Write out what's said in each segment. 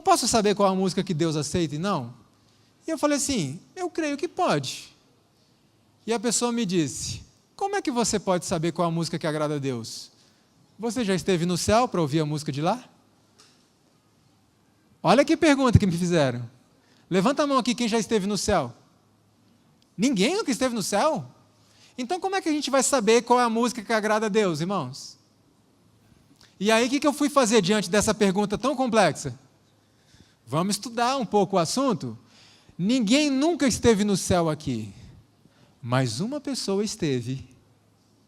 posso saber qual a música que Deus aceita e não? E eu falei assim, eu creio que pode. E a pessoa me disse, como é que você pode saber qual a música que agrada a Deus? Você já esteve no céu para ouvir a música de lá? Olha que pergunta que me fizeram. Levanta a mão aqui quem já esteve no céu. Ninguém nunca esteve no céu? Então como é que a gente vai saber qual é a música que agrada a Deus, irmãos? E aí o que eu fui fazer diante dessa pergunta tão complexa? Vamos estudar um pouco o assunto? Ninguém nunca esteve no céu aqui, mas uma pessoa esteve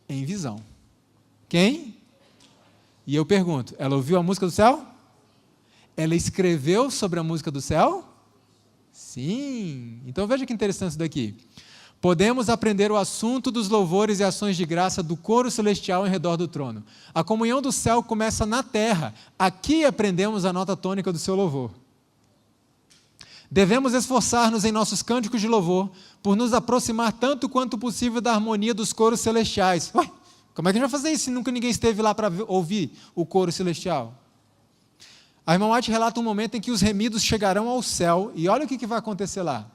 em visão. Quem? E eu pergunto, ela ouviu a música do céu? Ela escreveu sobre a música do céu? Sim. Então veja que interessante isso daqui. Podemos aprender o assunto dos louvores e ações de graça do coro celestial em redor do trono. A comunhão do céu começa na terra. Aqui aprendemos a nota tônica do seu louvor. Devemos esforçar-nos em nossos cânticos de louvor por nos aproximar tanto quanto possível da harmonia dos coros celestiais. Ué, como é que a gente vai fazer isso se nunca ninguém esteve lá para ouvir o coro celestial? A irmã White relata um momento em que os remidos chegarão ao céu e olha o que vai acontecer lá.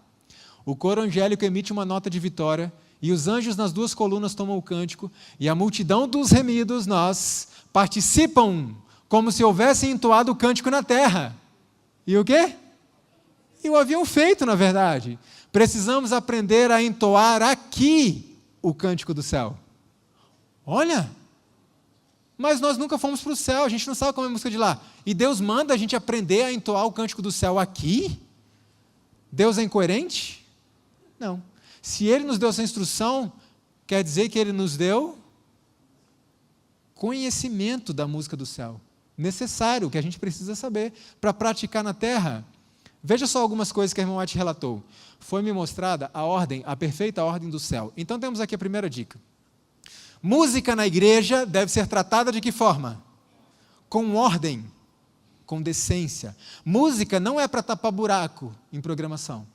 O coro angélico emite uma nota de vitória e os anjos nas duas colunas tomam o cântico e a multidão dos remidos, nós, participam como se houvessem entoado o cântico na terra. E o quê? E o haviam feito, na verdade. Precisamos aprender a entoar aqui o cântico do céu. Olha! Mas nós nunca fomos para o céu, a gente não sabe como é a música de lá. E Deus manda a gente aprender a entoar o cântico do céu aqui? Deus é incoerente? Não. Se Ele nos deu essa instrução, quer dizer que Ele nos deu conhecimento da música do céu. Necessário, que a gente precisa saber para praticar na terra. Veja só algumas coisas que a irmã White relatou. Foi-me mostrada a ordem, a perfeita ordem do céu. Então temos aqui a primeira dica. Música na igreja deve ser tratada de que forma? Com ordem, com decência. Música não é para tapar buraco em programação.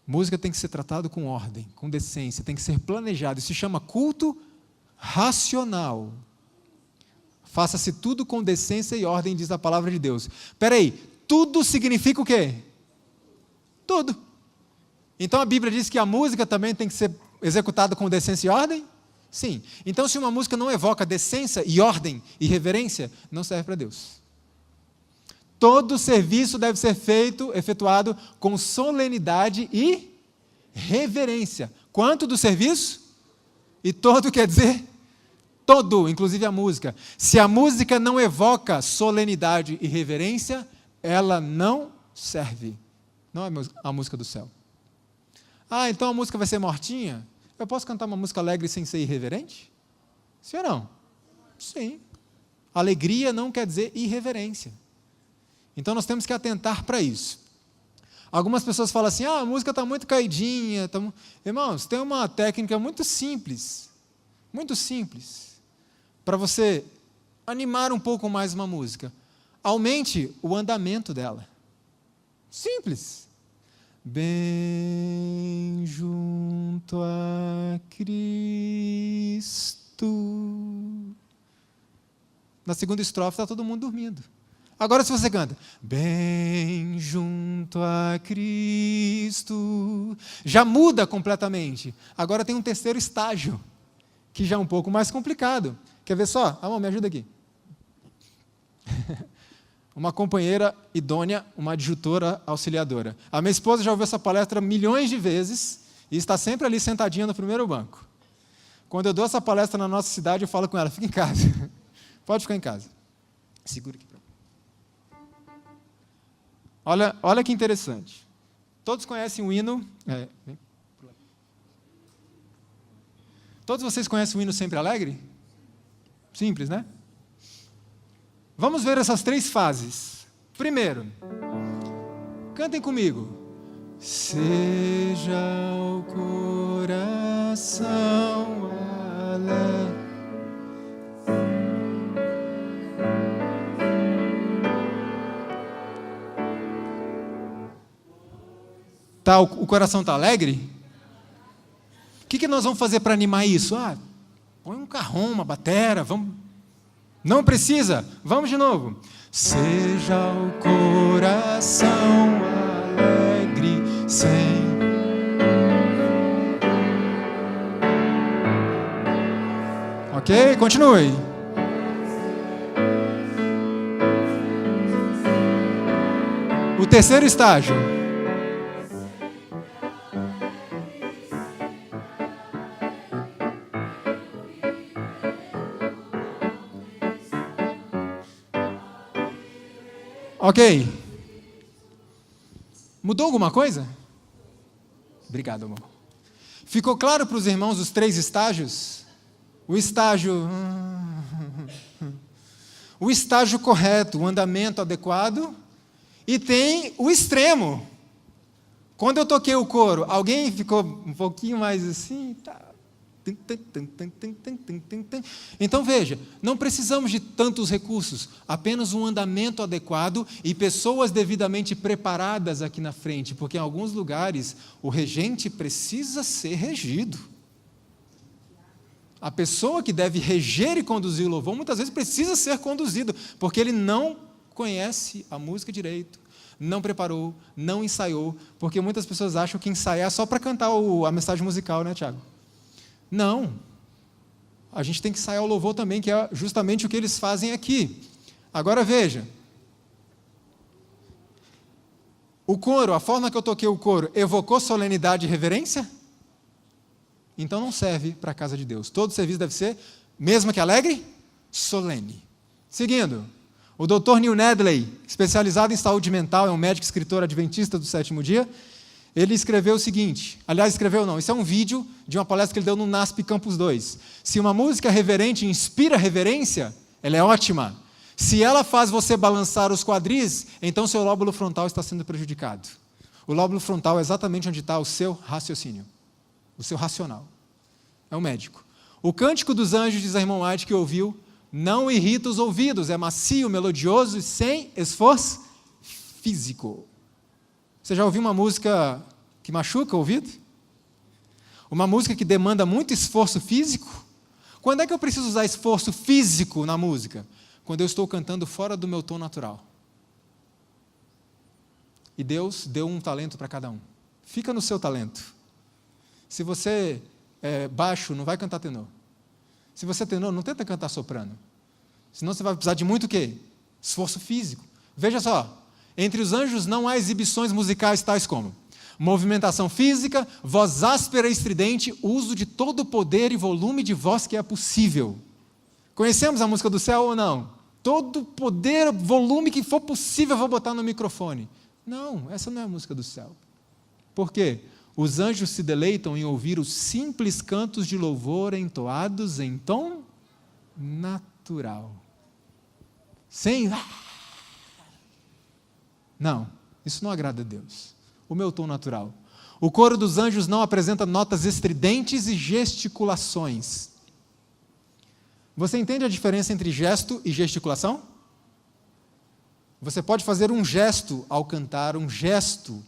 Música tem que ser tratada com ordem, com decência, tem que ser planejado. Isso se chama culto racional. Faça-se tudo com decência e ordem, diz a palavra de Deus. Espera aí, tudo significa o quê? Tudo. Então a Bíblia diz que a música também tem que ser executada com decência e ordem? Sim. Então se uma música não evoca decência e ordem e reverência, não serve para Deus. Todo serviço deve ser efetuado com solenidade e reverência. Quanto do serviço? E todo quer dizer todo, inclusive a música. Se a música não evoca solenidade e reverência, ela não serve. Não é a música do céu. Ah, então a música vai ser mortinha? Eu posso cantar uma música alegre sem ser irreverente? Sim ou não? Sim. Alegria não quer dizer irreverência. Então nós temos que atentar para isso. Algumas pessoas falam assim, a música está muito caidinha. Irmãos, tem uma técnica muito simples, para você animar um pouco mais uma música. Aumente o andamento dela. Simples. Bem junto a Cristo. Na segunda estrofe está todo mundo dormindo. Agora se você canta, bem junto a Cristo, já muda completamente. Agora tem um terceiro estágio, que já é um pouco mais complicado. Quer ver só? Amor, me ajuda aqui. Uma companheira idônea, uma adjutora auxiliadora. A minha esposa já ouviu essa palestra milhões de vezes e está sempre ali sentadinha no primeiro banco. Quando eu dou essa palestra na nossa cidade, eu falo com ela, fica em casa. Pode ficar em casa. Segura aqui. Olha que interessante. Todos conhecem o hino... Todos vocês conhecem o hino Sempre Alegre? Simples, né? Vamos ver essas três fases. Primeiro, cantem comigo. Seja o coração alegre. Tá, o coração está alegre? O que nós vamos fazer para animar isso? Põe um carrom, uma batera, vamos... Não precisa. Vamos de novo. Seja o coração alegre sem... Ok? Continue. O terceiro estágio. Ok. Mudou alguma coisa? Obrigado, amor. Ficou claro para os irmãos os 3 estágios? O estágio correto, o andamento adequado, e tem o extremo. Quando eu toquei o coro, alguém ficou um pouquinho mais assim? Tá. Então veja, não precisamos de tantos recursos, apenas um andamento adequado e pessoas devidamente preparadas aqui na frente, porque em alguns lugares o regente precisa ser regido. A pessoa que deve reger e conduzir o louvor muitas vezes precisa ser conduzido, porque ele não conhece a música direito, não preparou, não ensaiou, porque muitas pessoas acham que ensaiar é só para cantar a mensagem musical, né, Tiago? Não. A gente tem que ensaiar o louvor também, que é justamente o que eles fazem aqui. Agora veja. O coro, a forma que eu toquei o coro, evocou solenidade e reverência? Então não serve para a casa de Deus. Todo serviço deve ser, mesmo que alegre, solene. Seguindo, o Dr. Neil Nedley, especializado em saúde mental, é um médico escritor adventista do 7º dia, ele escreveu o seguinte, aliás, escreveu não, isso é um vídeo de uma palestra que ele deu no NASP Campus 2. Se uma música reverente inspira reverência, ela é ótima. Se ela faz você balançar os quadris, então seu lóbulo frontal está sendo prejudicado. O lóbulo frontal é exatamente onde está o seu raciocínio, o seu racional. É um médico. O Cântico dos Anjos, diz a irmã White que ouviu, não irrita os ouvidos, é macio, melodioso e sem esforço físico. Você já ouviu uma música que machuca o ouvido? Uma música que demanda muito esforço físico? Quando é que eu preciso usar esforço físico na música? Quando eu estou cantando fora do meu tom natural. E Deus deu um talento para cada um. Fica no seu talento. Se você é baixo, não vai cantar tenor. Se você é tenor, não tenta cantar soprano. Senão você vai precisar de muito o quê? Esforço físico. Veja só. Entre os anjos não há exibições musicais tais como movimentação física, voz áspera e estridente, uso de todo o poder e volume de voz que é possível. Conhecemos a música do céu ou não? Todo o poder, volume que for possível eu vou botar no microfone. Não, essa não é a música do céu. Por quê? Os anjos se deleitam em ouvir os simples cantos de louvor entoados em tom natural. Sem... Não, isso não agrada a Deus. O meu tom natural. O coro dos anjos não apresenta notas estridentes e gesticulações. Você entende a diferença entre gesto e gesticulação? Você pode fazer um gesto ao cantar, um gesto.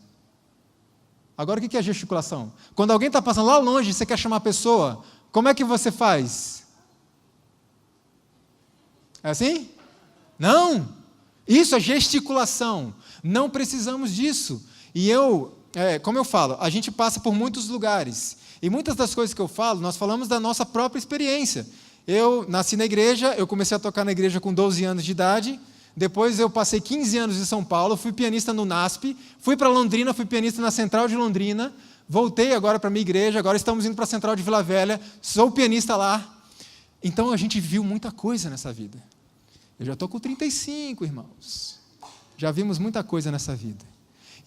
Agora, o que é gesticulação? Quando alguém está passando lá longe e você quer chamar a pessoa, como é que você faz? É assim? Não! Isso é gesticulação. Não precisamos disso. E como eu falo, a gente passa por muitos lugares. E muitas das coisas que eu falo, nós falamos da nossa própria experiência. Eu nasci na igreja, eu comecei a tocar na igreja com 12 anos de idade. Depois eu passei 15 anos em São Paulo, fui pianista no NASP, fui para Londrina, fui pianista na Central de Londrina, voltei agora para a minha igreja, agora estamos indo para a Central de Vila Velha, sou pianista lá. Então a gente viu muita coisa nessa vida. Eu já estou com 35, irmãos. Já vimos muita coisa nessa vida.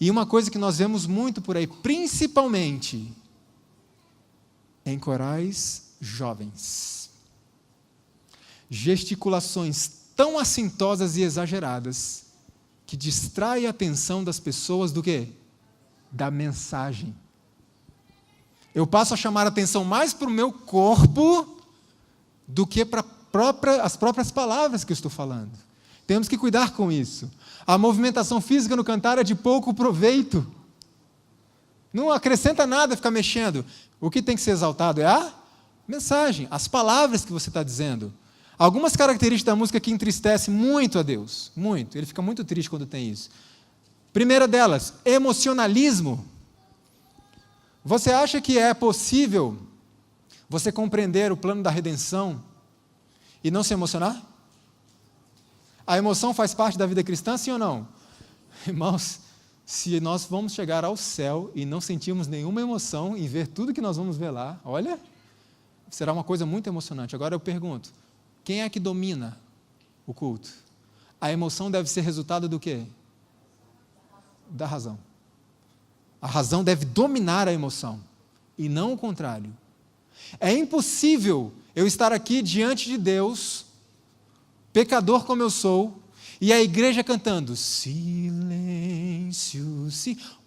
E uma coisa que nós vemos muito por aí, principalmente em corais jovens. Gesticulações tão assintosas e exageradas que distraem a atenção das pessoas do quê? Da mensagem. Eu passo a chamar a atenção mais para o meu corpo do que para as próprias palavras que eu estou falando. Temos que cuidar com isso. A movimentação física no cantar é de pouco proveito. Não acrescenta nada ficar mexendo. O que tem que ser exaltado é a mensagem, as palavras que você está dizendo. Algumas características da música que entristecem muito a Deus, muito. Ele fica muito triste quando tem isso. Primeira delas, emocionalismo. Você acha que é possível você compreender o plano da redenção e não se emocionar? A emoção faz parte da vida cristã, sim ou não? Irmãos, se nós vamos chegar ao céu e não sentimos nenhuma emoção em ver tudo que nós vamos ver lá, olha, será uma coisa muito emocionante. Agora eu pergunto, quem é que domina o culto? A emoção deve ser resultado do quê? Da razão. A razão deve dominar a emoção, e não o contrário. É impossível eu estar aqui diante de Deus, pecador como eu sou, e a igreja cantando, silêncio,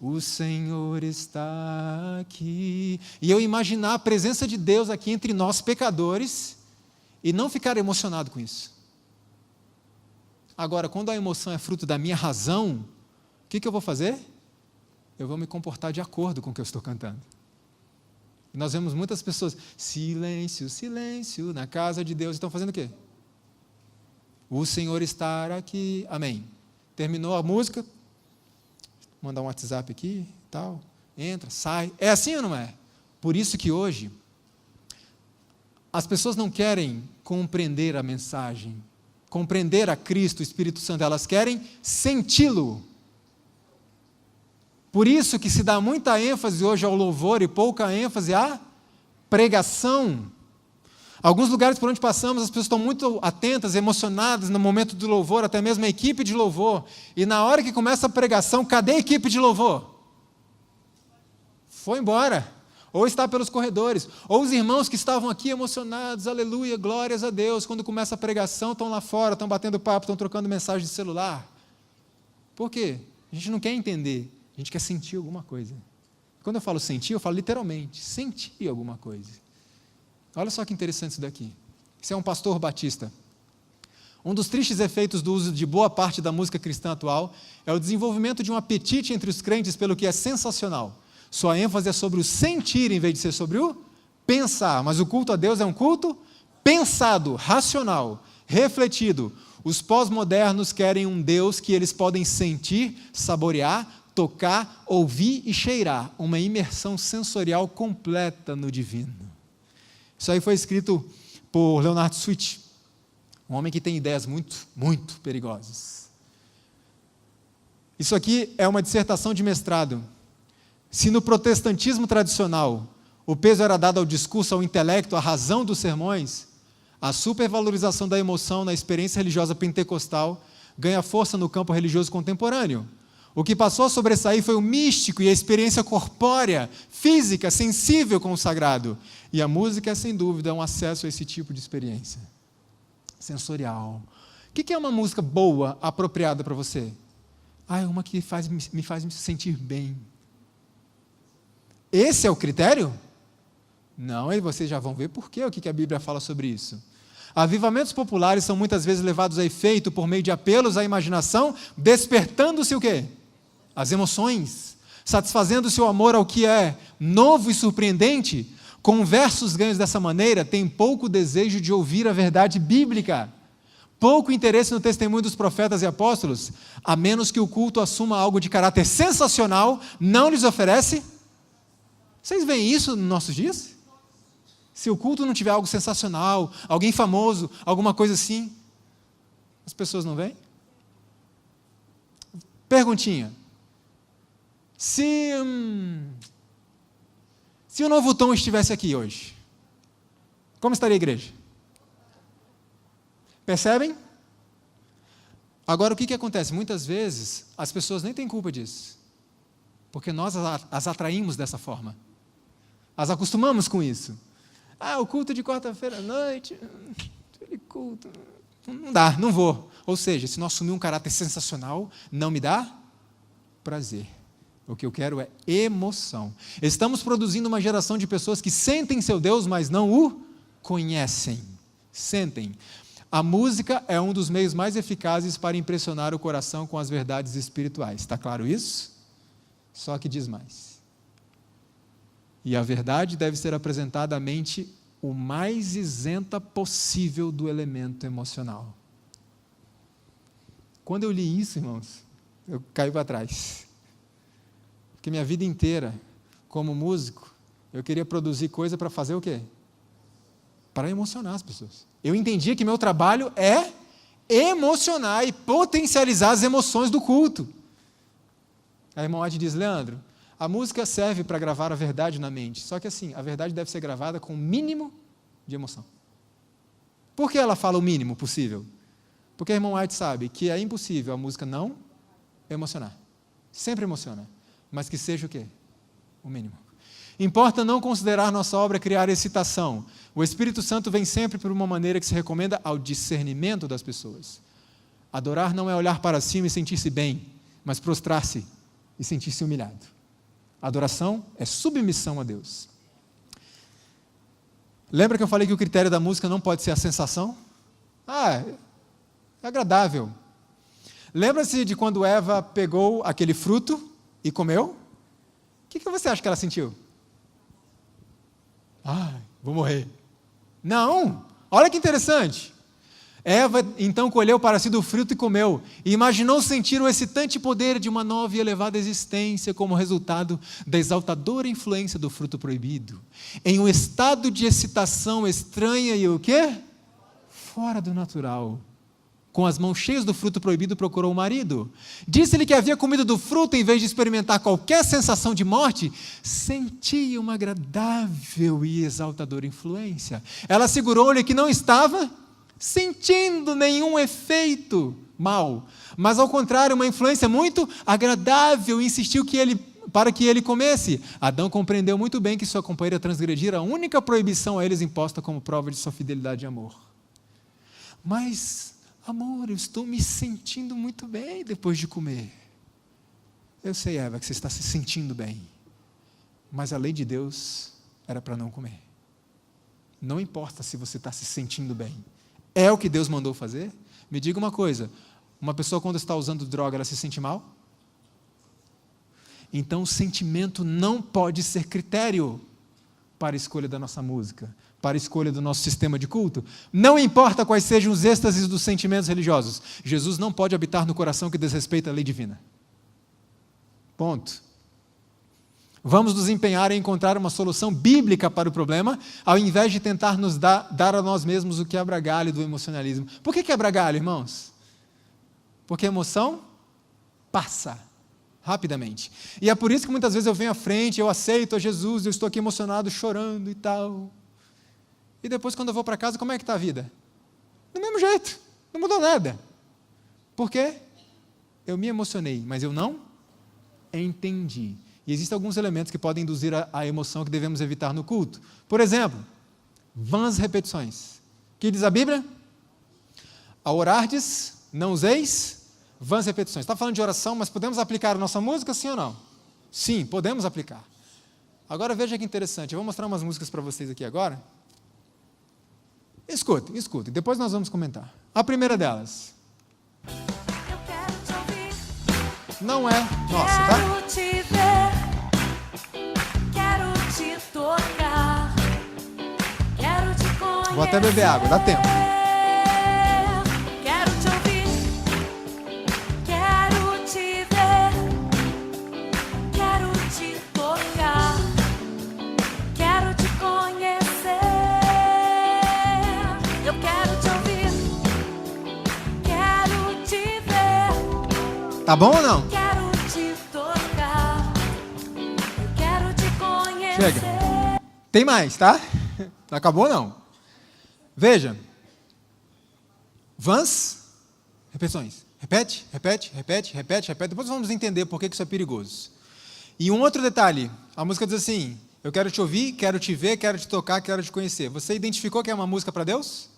o Senhor está aqui, e eu imaginar a presença de Deus aqui entre nós pecadores, e não ficar emocionado com isso. Agora, quando a emoção é fruto da minha razão, o que eu vou fazer? Eu vou me comportar de acordo com o que eu estou cantando. E nós vemos muitas pessoas, silêncio, silêncio, na casa de Deus, estão fazendo o quê? O Senhor está aqui, amém. Terminou a música, mandar um WhatsApp aqui, tal, entra, sai. É assim ou não é? Por isso que hoje, as pessoas não querem compreender a mensagem, compreender a Cristo, o Espírito Santo, elas querem senti-lo. Por isso que se dá muita ênfase hoje ao louvor e pouca ênfase à pregação. Alguns lugares por onde passamos, as pessoas estão muito atentas, emocionadas no momento do louvor, até mesmo a equipe de louvor. E na hora que começa a pregação, cadê a equipe de louvor? Foi embora. Ou está pelos corredores. Ou os irmãos que estavam aqui emocionados, aleluia, glórias a Deus, quando começa a pregação, estão lá fora, estão batendo papo, estão trocando mensagem de celular. Por quê? A gente não quer entender. A gente quer sentir alguma coisa. Quando eu falo sentir, eu falo literalmente, sentir alguma coisa. Olha só que interessante isso daqui. Isso é um pastor batista. Um dos tristes efeitos do uso de boa parte da música cristã atual é o desenvolvimento de um apetite entre os crentes pelo que é sensacional. Sua ênfase é sobre o sentir em vez de ser sobre o pensar. Mas o culto a Deus é um culto pensado, racional, refletido. Os pós-modernos querem um Deus que eles podem sentir, saborear, tocar, ouvir e cheirar, uma imersão sensorial completa no divino. Isso aí foi escrito por Leonard Sweet, um homem que tem ideias muito, muito perigosas. Isso aqui é uma dissertação de mestrado. Se no protestantismo tradicional o peso era dado ao discurso, ao intelecto, à razão dos sermões, a supervalorização da emoção na experiência religiosa pentecostal ganha força no campo religioso contemporâneo. O que passou a sobressair foi o místico e a experiência corpórea, física, sensível com o sagrado. E a música é, sem dúvida, um acesso a esse tipo de experiência sensorial. O que é uma música boa, apropriada para você? É uma que me faz me sentir bem. Esse é o critério? Não, e vocês já vão ver por quê, o que a Bíblia fala sobre isso. Avivamentos populares são muitas vezes levados a efeito por meio de apelos à imaginação, despertando-se o quê? As emoções, satisfazendo o seu amor ao que é novo e surpreendente. Conversos ganhos dessa maneira têm pouco desejo de ouvir a verdade bíblica, pouco interesse no testemunho dos profetas e apóstolos, a menos que o culto assuma algo de caráter sensacional, não lhes oferece. Vocês veem isso nos nossos dias? Se o culto não tiver algo sensacional, alguém famoso, alguma coisa assim, as pessoas não vêm? Perguntinha. Se o Novo Tom estivesse aqui hoje, como estaria a igreja? Percebem? Agora, o que acontece? Muitas vezes, as pessoas nem têm culpa disso, porque nós as atraímos dessa forma. As acostumamos com isso. O culto de quarta-feira à noite, aquele culto, não dá, não vou. Ou seja, se não assumir um caráter sensacional, não me dá prazer. O que eu quero é emoção. Estamos produzindo uma geração de pessoas que sentem seu Deus, mas não o conhecem. Sentem. A música é um dos meios mais eficazes para impressionar o coração com as verdades espirituais. Está claro isso? Só que diz mais. E a verdade deve ser apresentada à mente o mais isenta possível do elemento emocional. Quando eu li isso, irmãos, eu caí para trás. Porque minha vida inteira, como músico, eu queria produzir coisa para fazer o quê? Para emocionar as pessoas. Eu entendia que meu trabalho é emocionar e potencializar as emoções do culto. A irmã White diz: Leandro, a música serve para gravar a verdade na mente, só que assim, a verdade deve ser gravada com o mínimo de emoção. Por que ela fala o mínimo possível? Porque a irmã White sabe que é impossível a música não emocionar. Sempre emociona, mas que seja o quê? O mínimo. Importa não considerar nossa obra criar excitação. O Espírito Santo vem sempre por uma maneira que se recomenda ao discernimento das pessoas. Adorar não é olhar para cima e sentir-se bem, mas prostrar-se e sentir-se humilhado. Adoração é submissão a Deus. Lembra que eu falei que o critério da música não pode ser a sensação? É agradável. Lembra-se de quando Eva pegou aquele fruto e comeu? O que você acha que ela sentiu? Vou morrer. Não! Olha que interessante. Eva então colheu para si do fruto e comeu, e imaginou sentir o excitante poder de uma nova e elevada existência como resultado da exaltadora influência do fruto proibido. Em um estado de excitação estranha e o quê? Fora do natural. Com as mãos cheias do fruto proibido, procurou o marido. Disse-lhe que havia comido do fruto, em vez de experimentar qualquer sensação de morte, sentia uma agradável e exaltadora influência. Ela assegurou-lhe que não estava sentindo nenhum efeito mal, mas ao contrário, uma influência muito agradável, e insistiu para que ele comesse. Adão compreendeu muito bem que sua companheira transgredira a única proibição a eles imposta como prova de sua fidelidade e amor. Mas, amor, eu estou me sentindo muito bem depois de comer. Eu sei, Eva, que você está se sentindo bem, mas a lei de Deus era para não comer. Não importa se você está se sentindo bem. É o que Deus mandou fazer? Me diga uma coisa, uma pessoa quando está usando droga, ela se sente mal? Então o sentimento não pode ser critério para a escolha da nossa música, para a escolha do nosso sistema de culto. Não importa quais sejam os êxtases dos sentimentos religiosos, Jesus não pode habitar no coração que desrespeita a lei divina. Ponto. Vamos nos empenhar em encontrar uma solução bíblica para o problema, ao invés de tentar nos dar a nós mesmos o quebra-galho do emocionalismo. Por que quebra-galho, irmãos? Porque a emoção passa rapidamente. E é por isso que muitas vezes eu venho à frente, eu aceito a Jesus, eu estou aqui emocionado, chorando e tal. E depois, quando eu vou para casa, como é que está a vida? Do mesmo jeito, não mudou nada. Por quê? Eu me emocionei, mas eu não entendi. E existem alguns elementos que podem induzir a emoção que devemos evitar no culto. Por exemplo, vãs repetições. O que diz a Bíblia? Ao orardes, não useis vãs repetições. Está falando de oração, mas podemos aplicar a nossa música, sim ou não? Sim, podemos aplicar. Agora veja que interessante, eu vou mostrar umas músicas para vocês aqui agora. Escutem, depois nós vamos comentar. A primeira delas. Eu quero te ouvir. Não é nossa, tá? Quero te ver. Quero te tocar. Quero te conhecer. Vou até beber água, dá tempo. Quero te ouvir. Quero te ver. Quero te tocar. Quero te conhecer. Eu quero te ouvir. Quero te ver. Tá bom ou não? Quero te tocar. Eu quero te conhecer. Chega. Tem mais, tá? Não acabou não. Veja. Vãs, repetições. Repete. Depois vamos entender por que isso é perigoso. E um outro detalhe. A música diz assim: eu quero te ouvir, quero te ver, quero te tocar, quero te conhecer. Você identificou que é uma música para Deus?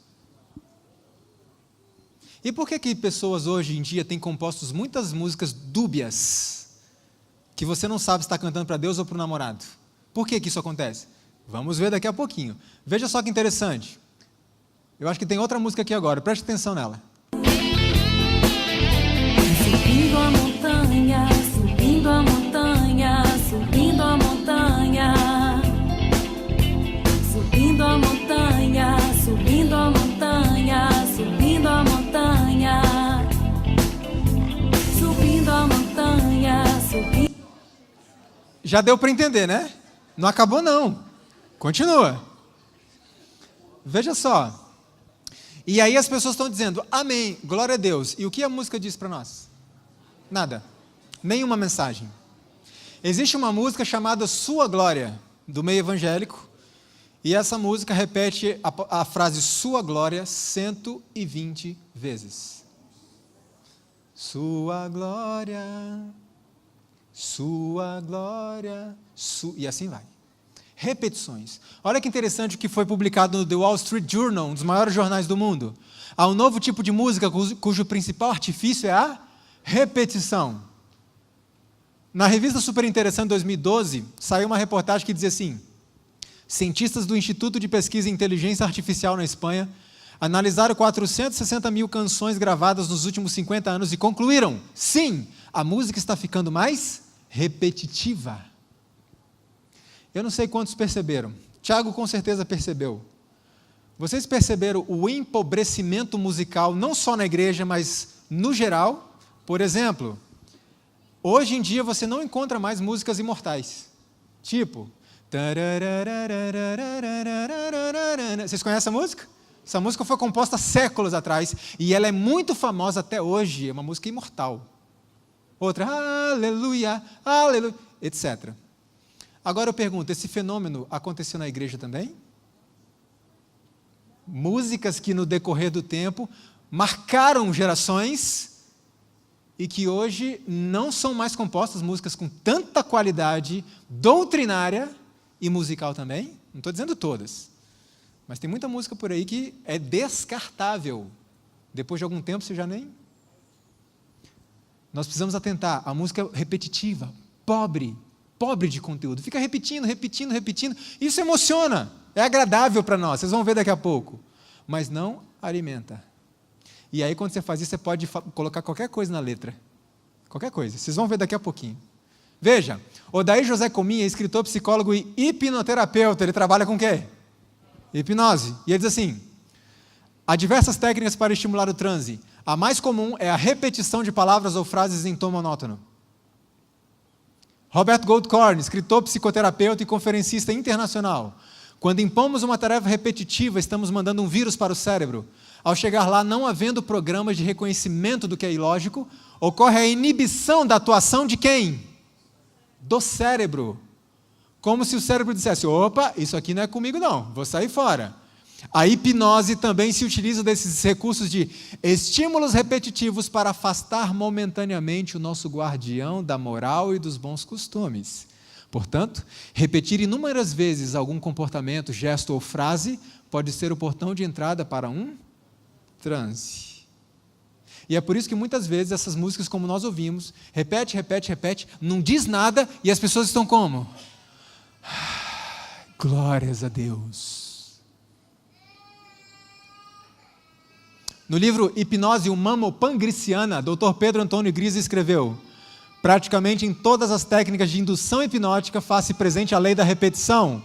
E por que pessoas hoje em dia têm compostos muitas músicas dúbias, que você não sabe se está cantando para Deus ou para o namorado? Por que isso acontece? Vamos ver daqui a pouquinho. Veja só que interessante. Eu acho que tem outra música aqui agora, preste atenção nela. Subindo a montanha, subindo a montanha, subindo a montanha, subindo a montanha. Já deu para entender, né? Não acabou, não. Continua. Veja só. E aí as pessoas estão dizendo, amém, glória a Deus. E o que a música diz para nós? Nada. Nenhuma mensagem. Existe uma música chamada Sua Glória, do meio evangélico, e essa música repete a frase Sua Glória 120 vezes. Sua glória, Sua glória, e assim vai. Repetições. Olha que interessante o que foi publicado no The Wall Street Journal, um dos maiores jornais do mundo. Há um novo tipo de música cujo principal artifício é a repetição. Na revista Super Interessante 2012, saiu uma reportagem que dizia assim: cientistas do Instituto de Pesquisa em Inteligência Artificial na Espanha analisaram 460 mil canções gravadas nos últimos 50 anos e concluíram, sim, a música está ficando mais repetitiva. Eu não sei quantos perceberam. Tiago com certeza percebeu. Vocês perceberam o empobrecimento musical, não só na igreja, mas no geral? Por exemplo, hoje em dia você não encontra mais músicas imortais. Tipo... Vocês conhecem a música? Essa música foi composta séculos atrás e ela é muito famosa até hoje, é uma música imortal. Outra, aleluia, aleluia, etc. Agora eu pergunto, esse fenômeno aconteceu na igreja também? Músicas que no decorrer do tempo marcaram gerações e que hoje não são mais compostas, músicas com tanta qualidade doutrinária e musical também. Não estou dizendo todas, mas tem muita música por aí que é descartável. Depois de algum tempo você já nem... Nós precisamos atentar, a música é repetitiva, pobre de conteúdo, fica repetindo, isso emociona, é agradável para nós, vocês vão ver daqui a pouco, mas não alimenta. E aí quando você faz isso, você pode colocar qualquer coisa na letra, qualquer coisa, vocês vão ver daqui a pouquinho. Veja, Odair José Cominha é escritor, psicólogo e hipnoterapeuta, ele trabalha com o quê? Hipnose, e ele diz assim, há diversas técnicas para estimular o transe, a mais comum é a repetição de palavras ou frases em tom monótono. Robert Goldkorn, escritor, psicoterapeuta e conferencista internacional. Quando impomos uma tarefa repetitiva, estamos mandando um vírus para o cérebro. Ao chegar lá, não havendo programas de reconhecimento do que é ilógico, ocorre a inibição da atuação de quem? Do cérebro. Como se o cérebro dissesse, opa, isso aqui não é comigo não, vou sair fora. A hipnose também se utiliza desses recursos de estímulos repetitivos para afastar momentaneamente o nosso guardião da moral e dos bons costumes. Portanto, repetir inúmeras vezes algum comportamento, gesto ou frase pode ser o portão de entrada para um transe. E é por isso que muitas vezes essas músicas, como nós ouvimos, repete, não diz nada e as pessoas estão como? Glórias a Deus. No livro Hipnose Humano-Pangriciana, Dr. Pedro Antônio Grise escreveu: praticamente em todas as técnicas de indução hipnótica faz-se presente a lei da repetição.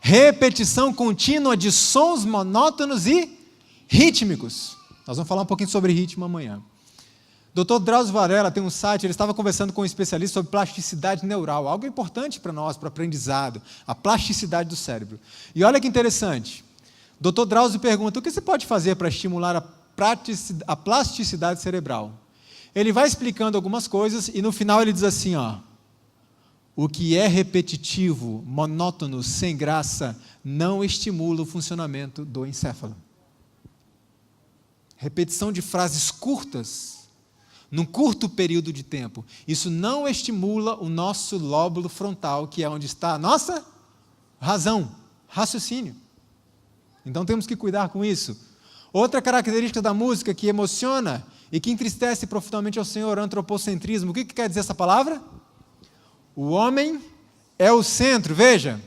Repetição contínua de sons monótonos e rítmicos. Nós vamos falar um pouquinho sobre ritmo amanhã. Dr. Drauzio Varela tem um site, ele estava conversando com um especialista sobre plasticidade neural, algo importante para nós, para o aprendizado, a plasticidade do cérebro. E olha que interessante, Dr. Drauzio pergunta, o que você pode fazer para estimular a plasticidade cerebral? Ele vai explicando algumas coisas e no final ele diz assim, o que é repetitivo, monótono, sem graça, não estimula o funcionamento do encéfalo. Repetição de frases curtas, num curto período de tempo, isso não estimula o nosso lóbulo frontal, que é onde está a nossa razão, raciocínio. Então temos que cuidar com isso. Outra característica da música que emociona e que entristece profundamente ao Senhor, antropocentrismo. O que quer dizer essa palavra? O homem é o centro, veja.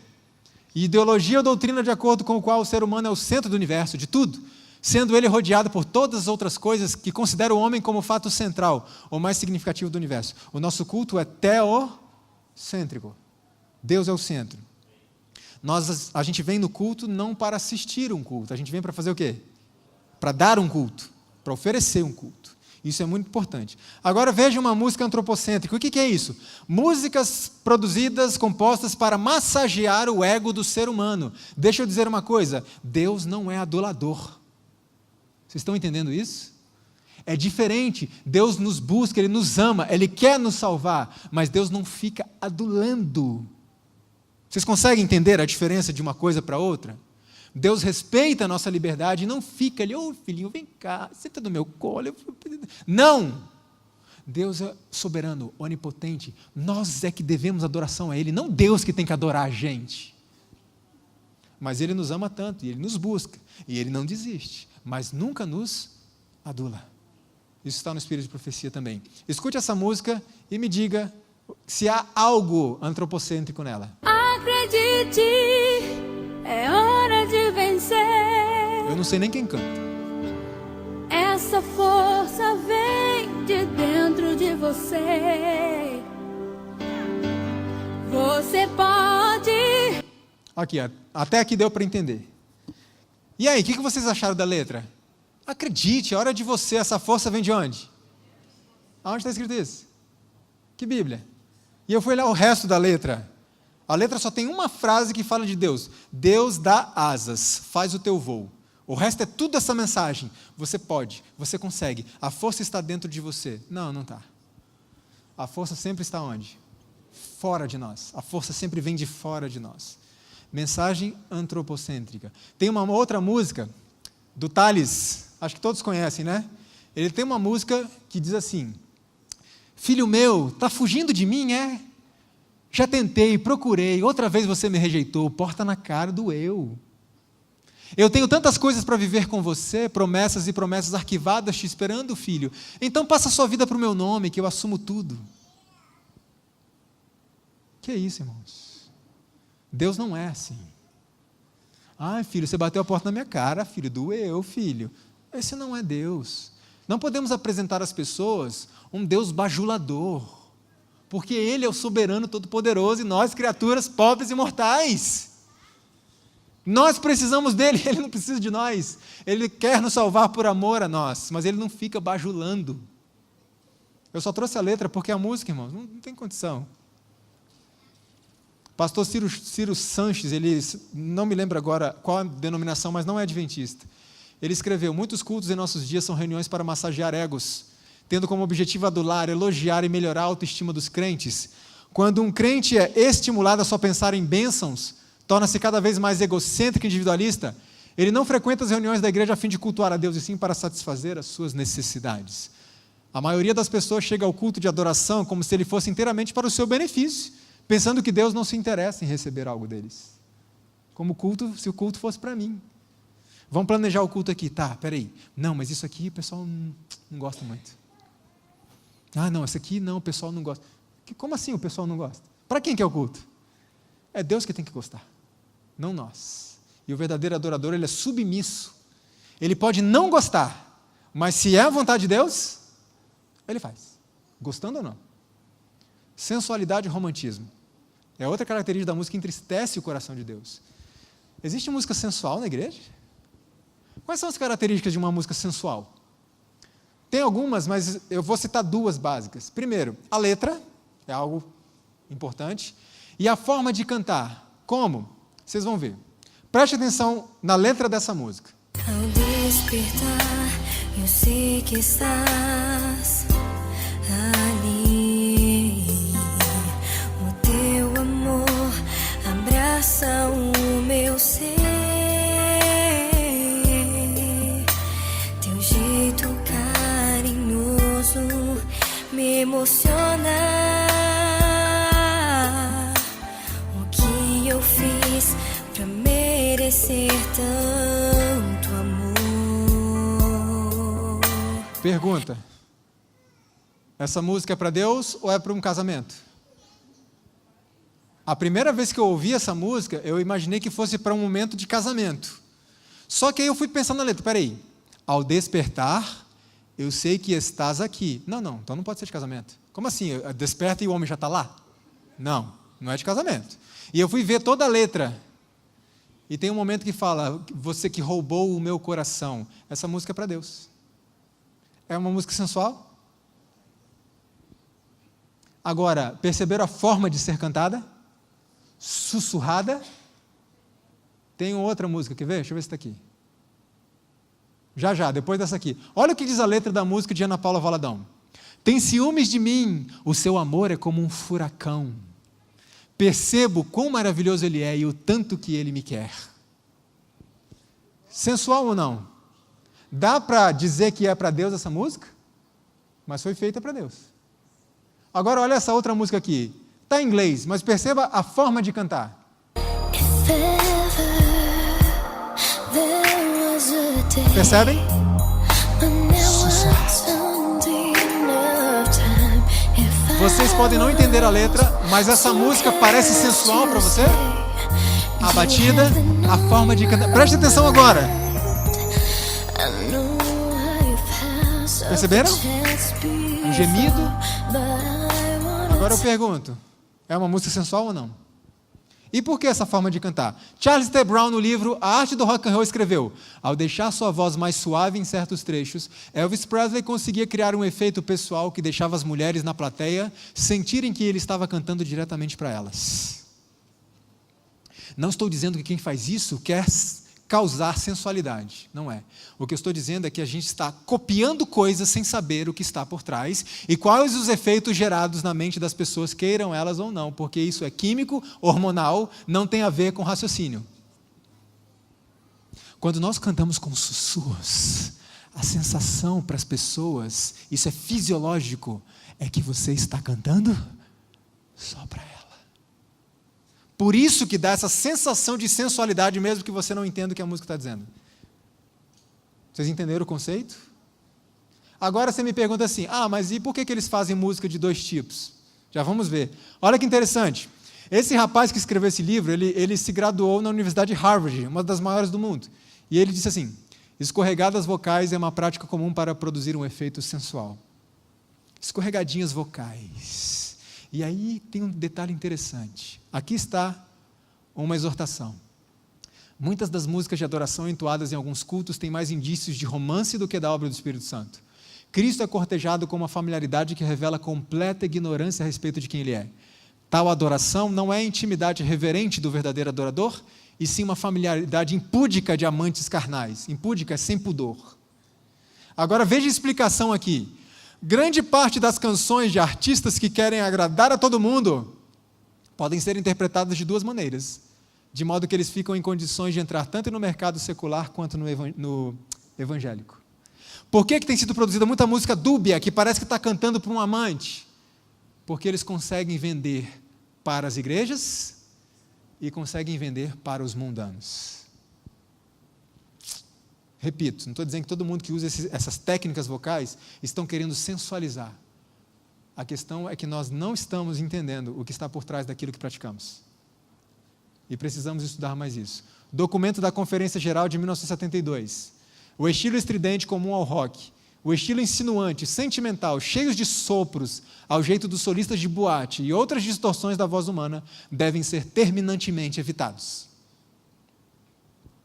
Ideologia ou doutrina de acordo com o qual o ser humano é o centro do universo, de tudo, sendo ele rodeado por todas as outras coisas que consideram o homem como o fato central, ou mais significativo do universo. O nosso culto é teocêntrico. Deus é o centro. A gente vem no culto não para assistir um culto, a gente vem para fazer o quê? Para dar um culto, para oferecer um culto. Isso é muito importante. Agora veja uma música antropocêntrica. O que é isso? Músicas produzidas, compostas para massagear o ego do ser humano. Deixa eu dizer uma coisa, Deus não é adulador. Vocês estão entendendo isso? É diferente, Deus nos busca, Ele nos ama, Ele quer nos salvar, mas Deus não fica adulando. Vocês conseguem entender a diferença de uma coisa para outra? Deus respeita a nossa liberdade e não fica ali, ô filhinho, vem cá, senta no meu colo. Não! Deus é soberano, onipotente. Nós é que devemos adoração a Ele, não Deus que tem que adorar a gente. Mas Ele nos ama tanto, e Ele nos busca, e Ele não desiste, mas nunca nos adula. Isso está no Espírito de Profecia também. Escute essa música e me diga se há algo antropocêntrico nela. Acredite, é hora de vencer. Eu não sei nem quem canta. Essa força vem de dentro de você. Você pode. Aqui, até aqui deu para entender. E aí, o que vocês acharam da letra? Acredite, é hora de você. Essa força vem de onde? Aonde está escrito isso? Que Bíblia? E eu fui olhar o resto da letra. A letra só tem uma frase que fala de Deus. Deus dá asas, faz o teu voo. O resto é tudo essa mensagem. Você pode, você consegue. A força está dentro de você. Não, não está. A força sempre está onde? Fora de nós. A força sempre vem de fora de nós. Mensagem antropocêntrica. Tem uma outra música do Tales, acho que todos conhecem, né? Ele tem uma música que diz assim: filho meu, está fugindo de mim, é? Já tentei, procurei, outra vez você me rejeitou, porta na cara, doeu. Eu tenho tantas coisas para viver com você, promessas e promessas arquivadas te esperando, filho. Então passa a sua vida para o meu nome, que eu assumo tudo. Que é isso, irmãos? Deus não é assim. Ai, filho, você bateu a porta na minha cara, filho, doeu, filho. Esse não é Deus. Não podemos apresentar às pessoas um Deus bajulador, porque Ele é o soberano todo-poderoso e nós, criaturas pobres e mortais. Nós precisamos dEle, Ele não precisa de nós. Ele quer nos salvar por amor a nós, mas Ele não fica bajulando. Eu só trouxe a letra porque a música, irmãos, não tem condição. Pastor Ciro Sanches, ele não me lembro agora qual a denominação, mas não é adventista. Ele escreveu: muitos cultos em nossos dias são reuniões para massagear egos, tendo como objetivo adular, elogiar e melhorar a autoestima dos crentes. Quando um crente é estimulado a só pensar em bênçãos, torna-se cada vez mais egocêntrico e individualista. Ele não frequenta as reuniões da igreja a fim de cultuar a Deus, e sim para satisfazer as suas necessidades. A maioria das pessoas chega ao culto de adoração como se ele fosse inteiramente para o seu benefício, pensando que Deus não se interessa em receber algo deles. Como culto, se o culto fosse para mim. Vamos planejar o culto aqui. Tá, peraí. Não, mas isso aqui o pessoal não gosta muito. Ah, não, esse aqui não, o pessoal não gosta. Como assim o pessoal não gosta? Para quem que é o culto? É Deus que tem que gostar, não nós. E o verdadeiro adorador, ele é submisso. Ele pode não gostar, mas se é a vontade de Deus, ele faz. Gostando ou não. Sensualidade e romantismo. É outra característica da música que entristece o coração de Deus. Existe música sensual na igreja? Quais são as características de uma música sensual? Tem algumas, mas eu vou citar duas básicas. Primeiro, a letra, é algo importante, e a forma de cantar. Como? Vocês vão ver. Preste atenção na letra dessa música. Ao despertar, eu sei que estás ali. O teu amor abraça o meu ser. Teu jeito carinhoso me emociona. O que eu fiz pra merecer tanto amor? Pergunta: essa música é para Deus ou é para um casamento? A primeira vez que eu ouvi essa música, eu imaginei que fosse para um momento de casamento. Só que aí eu fui pensando na letra, peraí, ao despertar, eu sei que estás aqui. Não, então não pode ser de casamento. Como assim? Desperta e o homem já está lá? Não é de casamento. E eu fui ver toda a letra. E tem um momento que fala: você que roubou o meu coração. Essa música é para Deus. É uma música sensual? Agora, perceberam a forma de ser cantada? Sussurrada? Tem outra música, quer ver? Deixa eu ver se está aqui. Já, depois dessa aqui. Olha o que diz a letra da música de Ana Paula Valadão. Tem ciúmes de mim, o seu amor é como um furacão. Percebo quão maravilhoso ele é e o tanto que ele me quer. Sensual ou não? Dá para dizer que é para Deus essa música? Mas foi feita para Deus. Agora olha essa outra música aqui. Está em inglês, mas perceba a forma de cantar. Percebem? Vocês podem não entender a letra, mas essa música parece sensual para você? A batida, a forma de cantar. Preste atenção agora. Perceberam? Um gemido. Agora eu pergunto, é uma música sensual ou não? E por que essa forma de cantar? Charles T. Brown, no livro A Arte do Rock and Roll, escreveu: ao deixar sua voz mais suave em certos trechos, Elvis Presley conseguia criar um efeito pessoal que deixava as mulheres na plateia sentirem que ele estava cantando diretamente para elas. Não estou dizendo que quem faz isso quer causar sensualidade, não é. O que eu estou dizendo é que a gente está copiando coisas sem saber o que está por trás e quais os efeitos gerados na mente das pessoas, queiram elas ou não, porque isso é químico, hormonal, não tem a ver com raciocínio. Quando nós cantamos com sussurros, a sensação para as pessoas, isso é fisiológico, é que você está cantando só para ela. Por isso que dá essa sensação de sensualidade, mesmo que você não entenda o que a música está dizendo. Vocês entenderam o conceito? Agora você me pergunta assim, mas e por que eles fazem música de dois tipos? Já vamos ver. Olha que interessante. Esse rapaz que escreveu esse livro, ele se graduou na Universidade de Harvard, uma das maiores do mundo. E ele disse assim, escorregadas vocais é uma prática comum para produzir um efeito sensual. Escorregadinhas vocais. E aí tem um detalhe interessante. Aqui está uma exortação. Muitas das músicas de adoração entoadas em alguns cultos têm mais indícios de romance do que da obra do Espírito Santo. Cristo é cortejado com uma familiaridade que revela completa ignorância a respeito de quem Ele é. Tal adoração não é a intimidade reverente do verdadeiro adorador, e sim uma familiaridade impúdica de amantes carnais. Impúdica é sem pudor. Agora veja a explicação aqui. Grande parte das canções de artistas que querem agradar a todo mundo podem ser interpretadas de duas maneiras, de modo que eles ficam em condições de entrar tanto no mercado secular quanto no evangélico. Por que tem sido produzida muita música dúbia, que parece que está cantando para um amante? Porque eles conseguem vender para as igrejas e conseguem vender para os mundanos. Repito, não estou dizendo que todo mundo que usa essas técnicas vocais estão querendo sensualizar. A questão é que nós não estamos entendendo o que está por trás daquilo que praticamos. E precisamos estudar mais isso. Documento da Conferência Geral de 1972. O estilo estridente comum ao rock, o estilo insinuante, sentimental, cheios de sopros, ao jeito dos solistas de boate e outras distorções da voz humana, devem ser terminantemente evitados.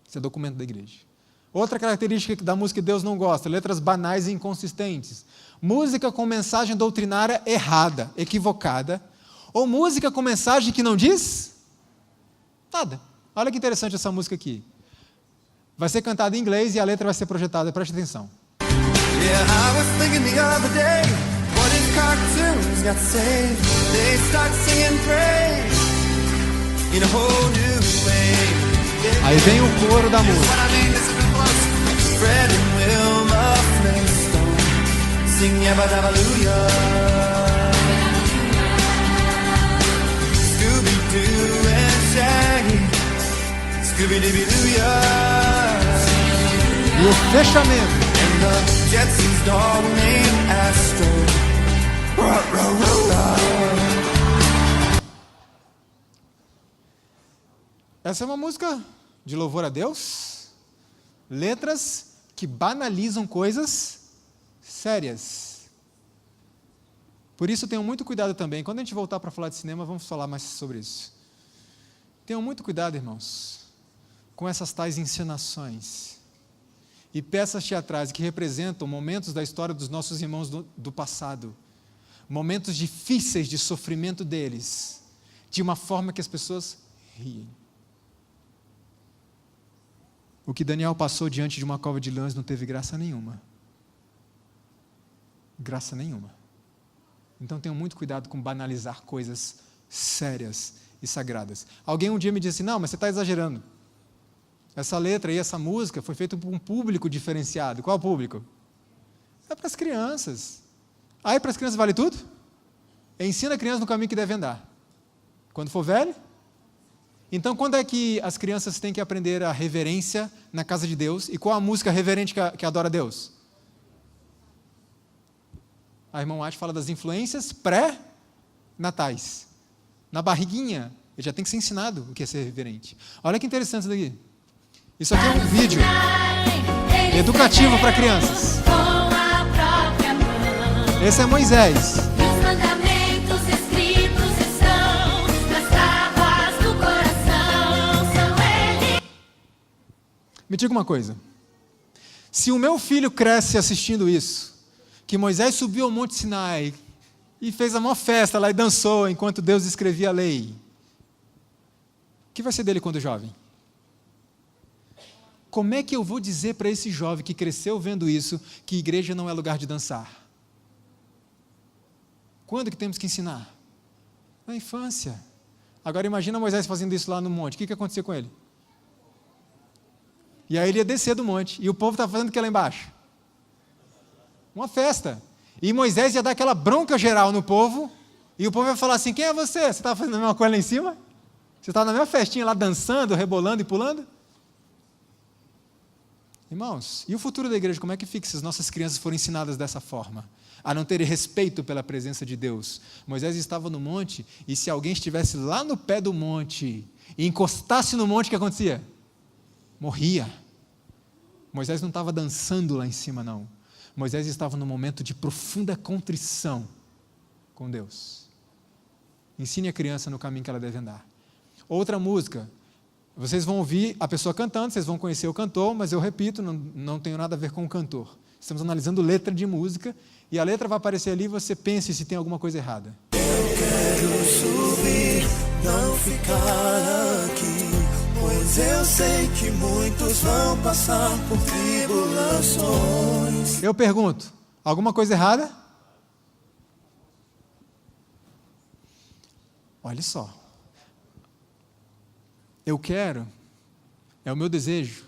Esse é o documento da igreja. Outra característica da música que Deus não gosta, letras banais e inconsistentes. Música com mensagem doutrinária errada, equivocada, ou música com mensagem que não diz nada. Olha que interessante essa música aqui. Vai ser cantada em inglês e a letra vai ser projetada, preste atenção. Yeah, I was thinking the other day, what if cartoons got saved? They start singing praise in a whole new way. Aí vem o coro da música. Fred and Wilma Flintstone sing Yabba Dabba Doo-Ya. Scooby-Doo and Shaggy, Scooby-Dooby-Doo-Ya. E o fechamento. And the Jetsons dog named Astro. Essa é uma música de louvor a Deus, letras que banalizam coisas sérias. Por isso tenham muito cuidado também. Quando a gente voltar para falar de cinema, vamos falar mais sobre isso. Tenham muito cuidado, irmãos, com essas tais encenações. e peças teatrais que representam momentos da história dos nossos irmãos do passado, momentos difíceis de sofrimento deles, de uma forma que as pessoas riem. O que Daniel passou diante de uma cova de leões não teve graça nenhuma. Graça nenhuma. Então tenham muito cuidado com banalizar coisas sérias e sagradas. Alguém um dia me disse, não, mas você está exagerando. Essa letra e essa música foi feita por um público diferenciado. Qual público? É para as crianças. Aí para as crianças vale tudo? Ensina a criança no caminho que deve andar. Quando for velho? Então quando é que as crianças têm que aprender a reverência na casa de Deus? E qual a música reverente que adora a Deus? A irmã White fala das influências pré-natais. Na barriguinha, ele já tem que ser ensinado o que é ser reverente. Olha que interessante isso daqui. Isso aqui é um vídeo educativo para crianças. Esse é Moisés. Os mandamentos escritos estão nas tábuas do coração, são eles. Me diga uma coisa. Se o meu filho cresce assistindo isso, que Moisés subiu ao Monte Sinai e fez a maior festa lá e dançou enquanto Deus escrevia a lei, o que vai ser dele quando jovem? Como é que eu vou dizer para esse jovem que cresceu vendo isso, que igreja não é lugar de dançar? Quando que temos que ensinar? Na infância. Agora imagina Moisés fazendo isso lá no monte, o que aconteceu com ele? E aí ele ia descer do monte, e o povo estava fazendo o que lá embaixo? Uma festa. E Moisés ia dar aquela bronca geral no povo, e o povo ia falar assim, quem é você? Você estava fazendo a mesma coisa lá em cima? Você estava na mesma festinha lá dançando, rebolando e pulando? Irmãos, e o futuro da igreja, como é que fica se as nossas crianças forem ensinadas dessa forma? A não terem respeito pela presença de Deus. Moisés estava no monte, e se alguém estivesse lá no pé do monte, e encostasse no monte, o que acontecia? Morria. Moisés não estava dançando lá em cima, não. Moisés estava num momento de profunda contrição com Deus. Ensine a criança no caminho que ela deve andar. Outra música. Vocês vão ouvir a pessoa cantando, vocês vão conhecer o cantor, mas eu repito, não tem nada a ver com o cantor. Estamos analisando letra de música, e a letra vai aparecer ali e você pense se tem alguma coisa errada. Eu quero subir, não ficar aqui, pois eu sei que muitos vão passar por tribulações. Eu pergunto, alguma coisa errada? Olha só. Eu quero, é o meu desejo,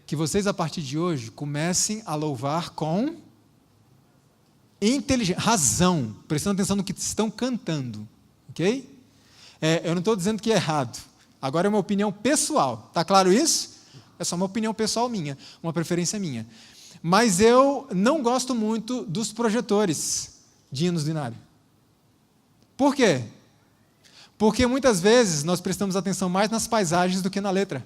que vocês a partir de hoje comecem a louvar com inteligência, razão, prestando atenção no que estão cantando, ok? Eu não estou dizendo que é errado, agora é uma opinião pessoal, está claro isso? É só uma opinião pessoal minha, uma preferência minha. Mas eu não gosto muito dos projetores de hinos do inário. Por quê? Porque muitas vezes nós prestamos atenção mais nas paisagens do que na letra.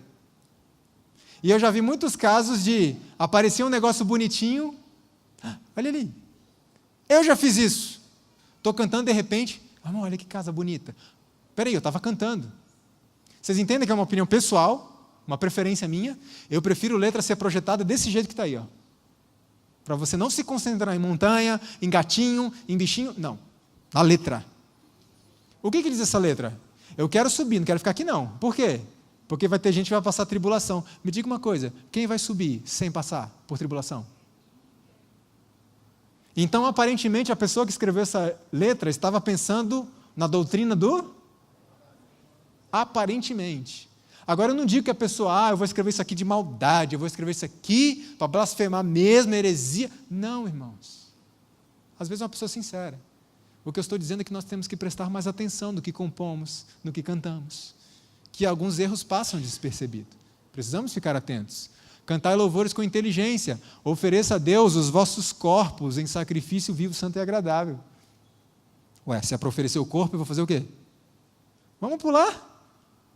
E eu já vi muitos casos de aparecer um negócio bonitinho, olha ali, eu já fiz isso. Estou cantando de repente, olha que casa bonita. Espera aí, eu estava cantando. Vocês entendem que é uma opinião pessoal, uma preferência minha? Eu prefiro letra ser projetada desse jeito que está aí, para você não se concentrar em montanha, em gatinho, em bichinho, não, na letra. O que diz essa letra? Eu quero subir, não quero ficar aqui não. Por quê? Porque vai ter gente que vai passar tribulação. Me diga uma coisa, quem vai subir sem passar por tribulação? Então, aparentemente, a pessoa que escreveu essa letra estava pensando na doutrina do... Aparentemente. Agora, eu não digo que a pessoa, eu vou escrever isso aqui de maldade, eu vou escrever isso aqui para blasfemar mesmo, heresia. Não, irmãos. Às vezes é uma pessoa sincera. O que eu estou dizendo é que nós temos que prestar mais atenção no que compomos, no que cantamos. Que alguns erros passam despercebidos. Precisamos ficar atentos. Cantai louvores com inteligência. Ofereça a Deus os vossos corpos em sacrifício vivo, santo e agradável. Se é para oferecer o corpo, eu vou fazer o quê? Vamos pular.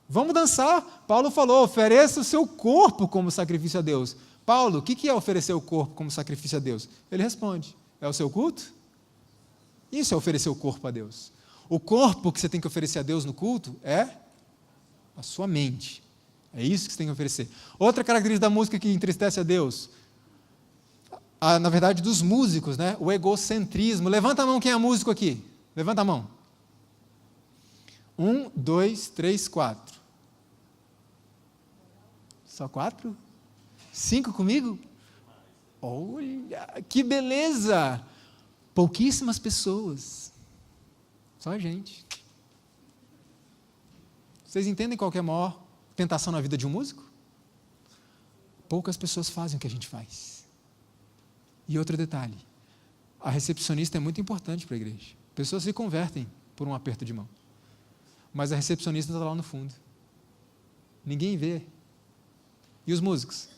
Vamos dançar. Paulo falou, ofereça o seu corpo como sacrifício a Deus. Paulo, o que é oferecer o corpo como sacrifício a Deus? Ele responde, é o seu culto? Isso é oferecer o corpo a Deus. O corpo que você tem que oferecer a Deus no culto é a sua mente. É isso que você tem que oferecer. Outra característica da música que entristece a Deus. na verdade, dos músicos, né? O egocentrismo. Levanta a mão quem é músico aqui. Levanta a mão. 1, 2, 3, 4. Só 4? 5 comigo? Olha, que beleza! Pouquíssimas pessoas. Só a gente. Vocês entendem qual que é a maior tentação na vida de um músico? Poucas pessoas fazem o que a gente faz. E outro detalhe, a recepcionista é muito importante para a igreja. Pessoas se convertem por um aperto de mão. Mas a recepcionista está lá no fundo. Ninguém vê. E os músicos?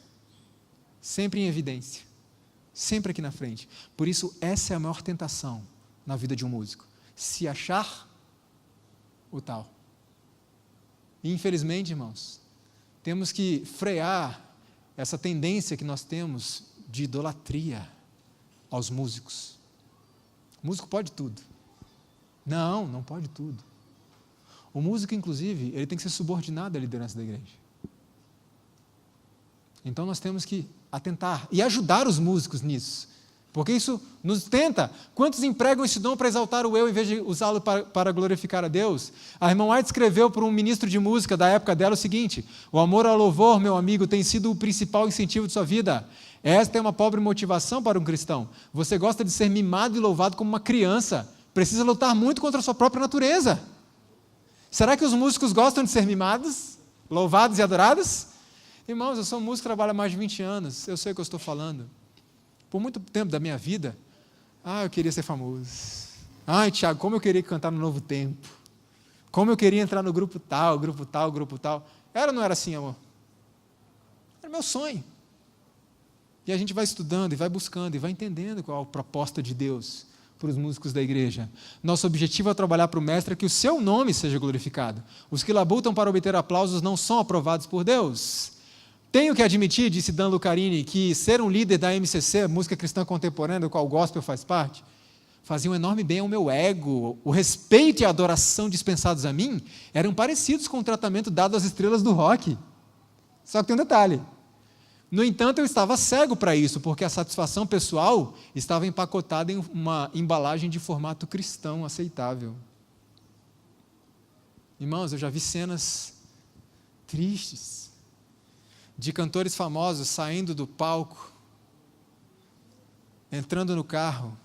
Sempre em evidência. Sempre aqui na frente. Por isso, essa é a maior tentação na vida de um músico. Se achar o tal. E, infelizmente, irmãos, temos que frear essa tendência que nós temos de idolatria aos músicos. O músico pode tudo. Não, não pode tudo. O músico, inclusive, ele tem que ser subordinado à liderança da igreja. Então nós temos que atentar e ajudar os músicos nisso, porque isso nos tenta. Quantos empregam esse dom para exaltar o eu em vez de usá-lo para glorificar a Deus? A irmã White escreveu para um ministro de música da época dela o seguinte: o amor ao louvor, meu amigo, tem sido o principal incentivo de sua vida. Esta é uma pobre motivação para um cristão. Você gosta de ser mimado e louvado como uma criança, precisa lutar muito contra a sua própria natureza. Será que os músicos gostam de ser mimados, louvados e adorados? Irmãos, eu sou músico, trabalho há mais de 20 anos, eu sei o que eu estou falando. Por muito tempo da minha vida, eu queria ser famoso. Ai, Tiago, como eu queria cantar no Novo Tempo. Como eu queria entrar no grupo tal, grupo tal, grupo tal. Era ou não era assim, amor? Era meu sonho. E a gente vai estudando, e vai buscando, e vai entendendo qual a proposta de Deus para os músicos da igreja. Nosso objetivo é trabalhar para o mestre que o seu nome seja glorificado. Os que labutam para obter aplausos não são aprovados por Deus. Tenho que admitir, disse Dan Lucarini, que ser um líder da MCC, música cristã contemporânea, do qual o gospel faz parte, fazia um enorme bem ao meu ego. O respeito e a adoração dispensados a mim eram parecidos com o tratamento dado às estrelas do rock. Só que tem um detalhe. No entanto, eu estava cego para isso, porque a satisfação pessoal estava empacotada em uma embalagem de formato cristão aceitável. Irmãos, eu já vi cenas tristes de cantores famosos saindo do palco, entrando no carro,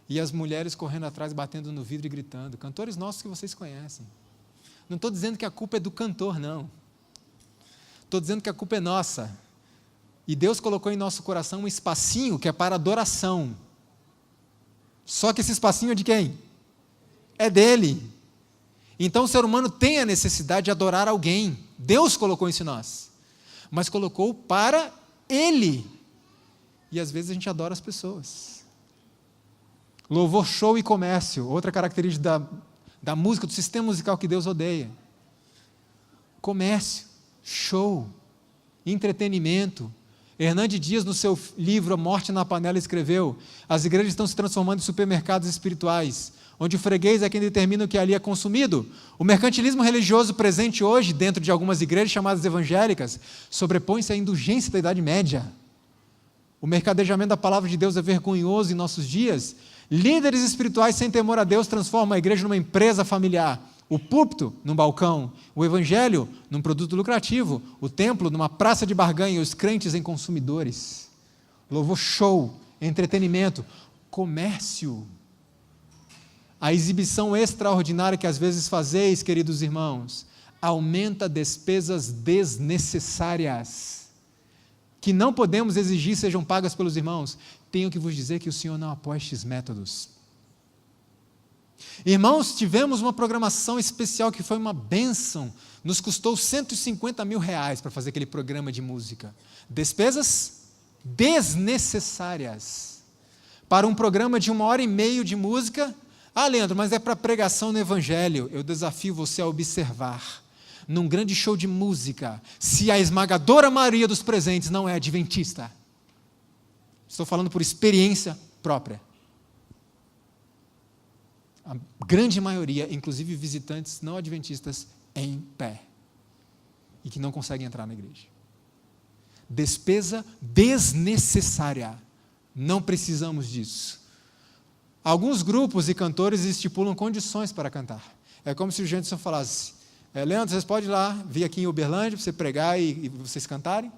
e as mulheres correndo atrás, batendo no vidro e gritando. Cantores nossos que vocês conhecem. Não estou dizendo que a culpa é do cantor, não. Estou dizendo que a culpa é nossa. E Deus colocou em nosso coração um espacinho que é para adoração. Só que esse espacinho é de quem? É dele. Então o ser humano tem a necessidade de adorar alguém. Deus colocou isso em nós. Mas colocou para Ele. E às vezes a gente adora as pessoas. Louvor, show e comércio. Outra característica da música, do sistema musical que Deus odeia. Comércio, show, entretenimento. Hernande Dias, no seu livro A Morte na Panela, escreveu: as igrejas estão se transformando em supermercados espirituais, onde o freguês é quem determina o que ali é consumido. O mercantilismo religioso presente hoje, dentro de algumas igrejas chamadas evangélicas, sobrepõe-se à indulgência da Idade Média. O mercadejamento da palavra de Deus é vergonhoso em nossos dias. Líderes espirituais sem temor a Deus transformam a igreja numa empresa familiar. O púlpito num balcão, o evangelho num produto lucrativo, o templo numa praça de barganha e os crentes em consumidores. Louvor, show, entretenimento, comércio. A exibição extraordinária que às vezes fazeis, queridos irmãos, aumenta despesas desnecessárias, que não podemos exigir sejam pagas pelos irmãos. Tenho que vos dizer que o Senhor não apoia estes métodos. Irmãos, tivemos uma programação especial que foi uma bênção, nos custou R$150 mil para fazer aquele programa de música. Despesas desnecessárias. Para um programa de 1h30 de música, Leandro, mas é para pregação no evangelho. Eu desafio você a observar, num grande show de música, se a esmagadora maioria dos presentes não é adventista. Estou falando por experiência própria. A grande maioria, inclusive visitantes não adventistas, em pé. E que não conseguem entrar na igreja. Despesa desnecessária Não precisamos disso. Alguns grupos e cantores estipulam condições para cantar. É como se o Janderson falasse, Leandro, vocês podem ir lá, vir aqui em Uberlândia, para você pregar e vocês cantarem?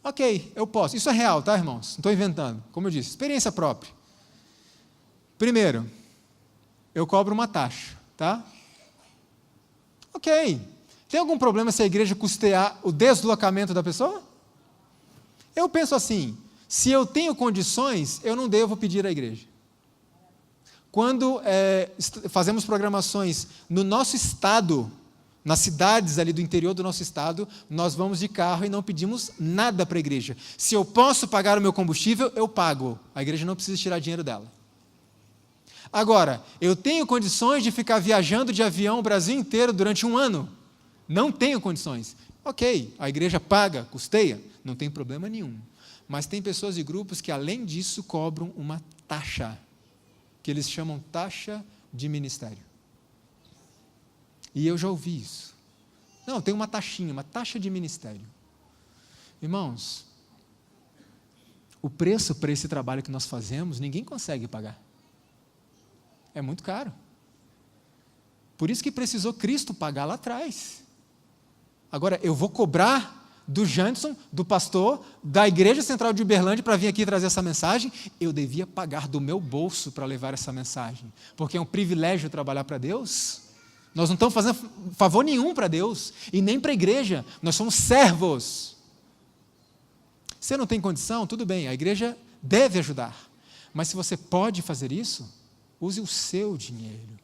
Ok, eu posso. Isso é real, tá, irmãos? Não estou inventando. Como eu disse, experiência própria. Primeiro, eu cobro uma taxa, tá? Ok. Tem algum problema se a igreja custear o deslocamento da pessoa? Eu penso assim, se eu tenho condições, eu não devo pedir à igreja. Quando fazemos programações no nosso estado, nas cidades ali do interior do nosso estado, nós vamos de carro e não pedimos nada para a igreja. Se eu posso pagar o meu combustível, eu pago. A igreja não precisa tirar dinheiro dela. Agora, eu tenho condições de ficar viajando de avião o Brasil inteiro durante 1 ano? Não tenho condições. Ok, a igreja paga, custeia, não tem problema nenhum. Mas tem pessoas e grupos que, além disso, cobram uma taxa, que eles chamam taxa de ministério. E eu já ouvi isso. Não, tem uma taxinha, uma taxa de ministério. Irmãos, o preço para esse trabalho que nós fazemos, ninguém consegue pagar. É muito caro. Por isso que precisou Cristo pagar lá atrás. Agora, eu vou cobrar do Janderson, do pastor, da Igreja Central de Uberlândia para vir aqui trazer essa mensagem? Eu devia pagar do meu bolso para levar essa mensagem, porque é um privilégio trabalhar para Deus. Nós não estamos fazendo favor nenhum para Deus, e nem para a igreja, nós somos servos. Você não tem condição? Tudo bem, a igreja deve ajudar, mas se você pode fazer isso, use o seu dinheiro.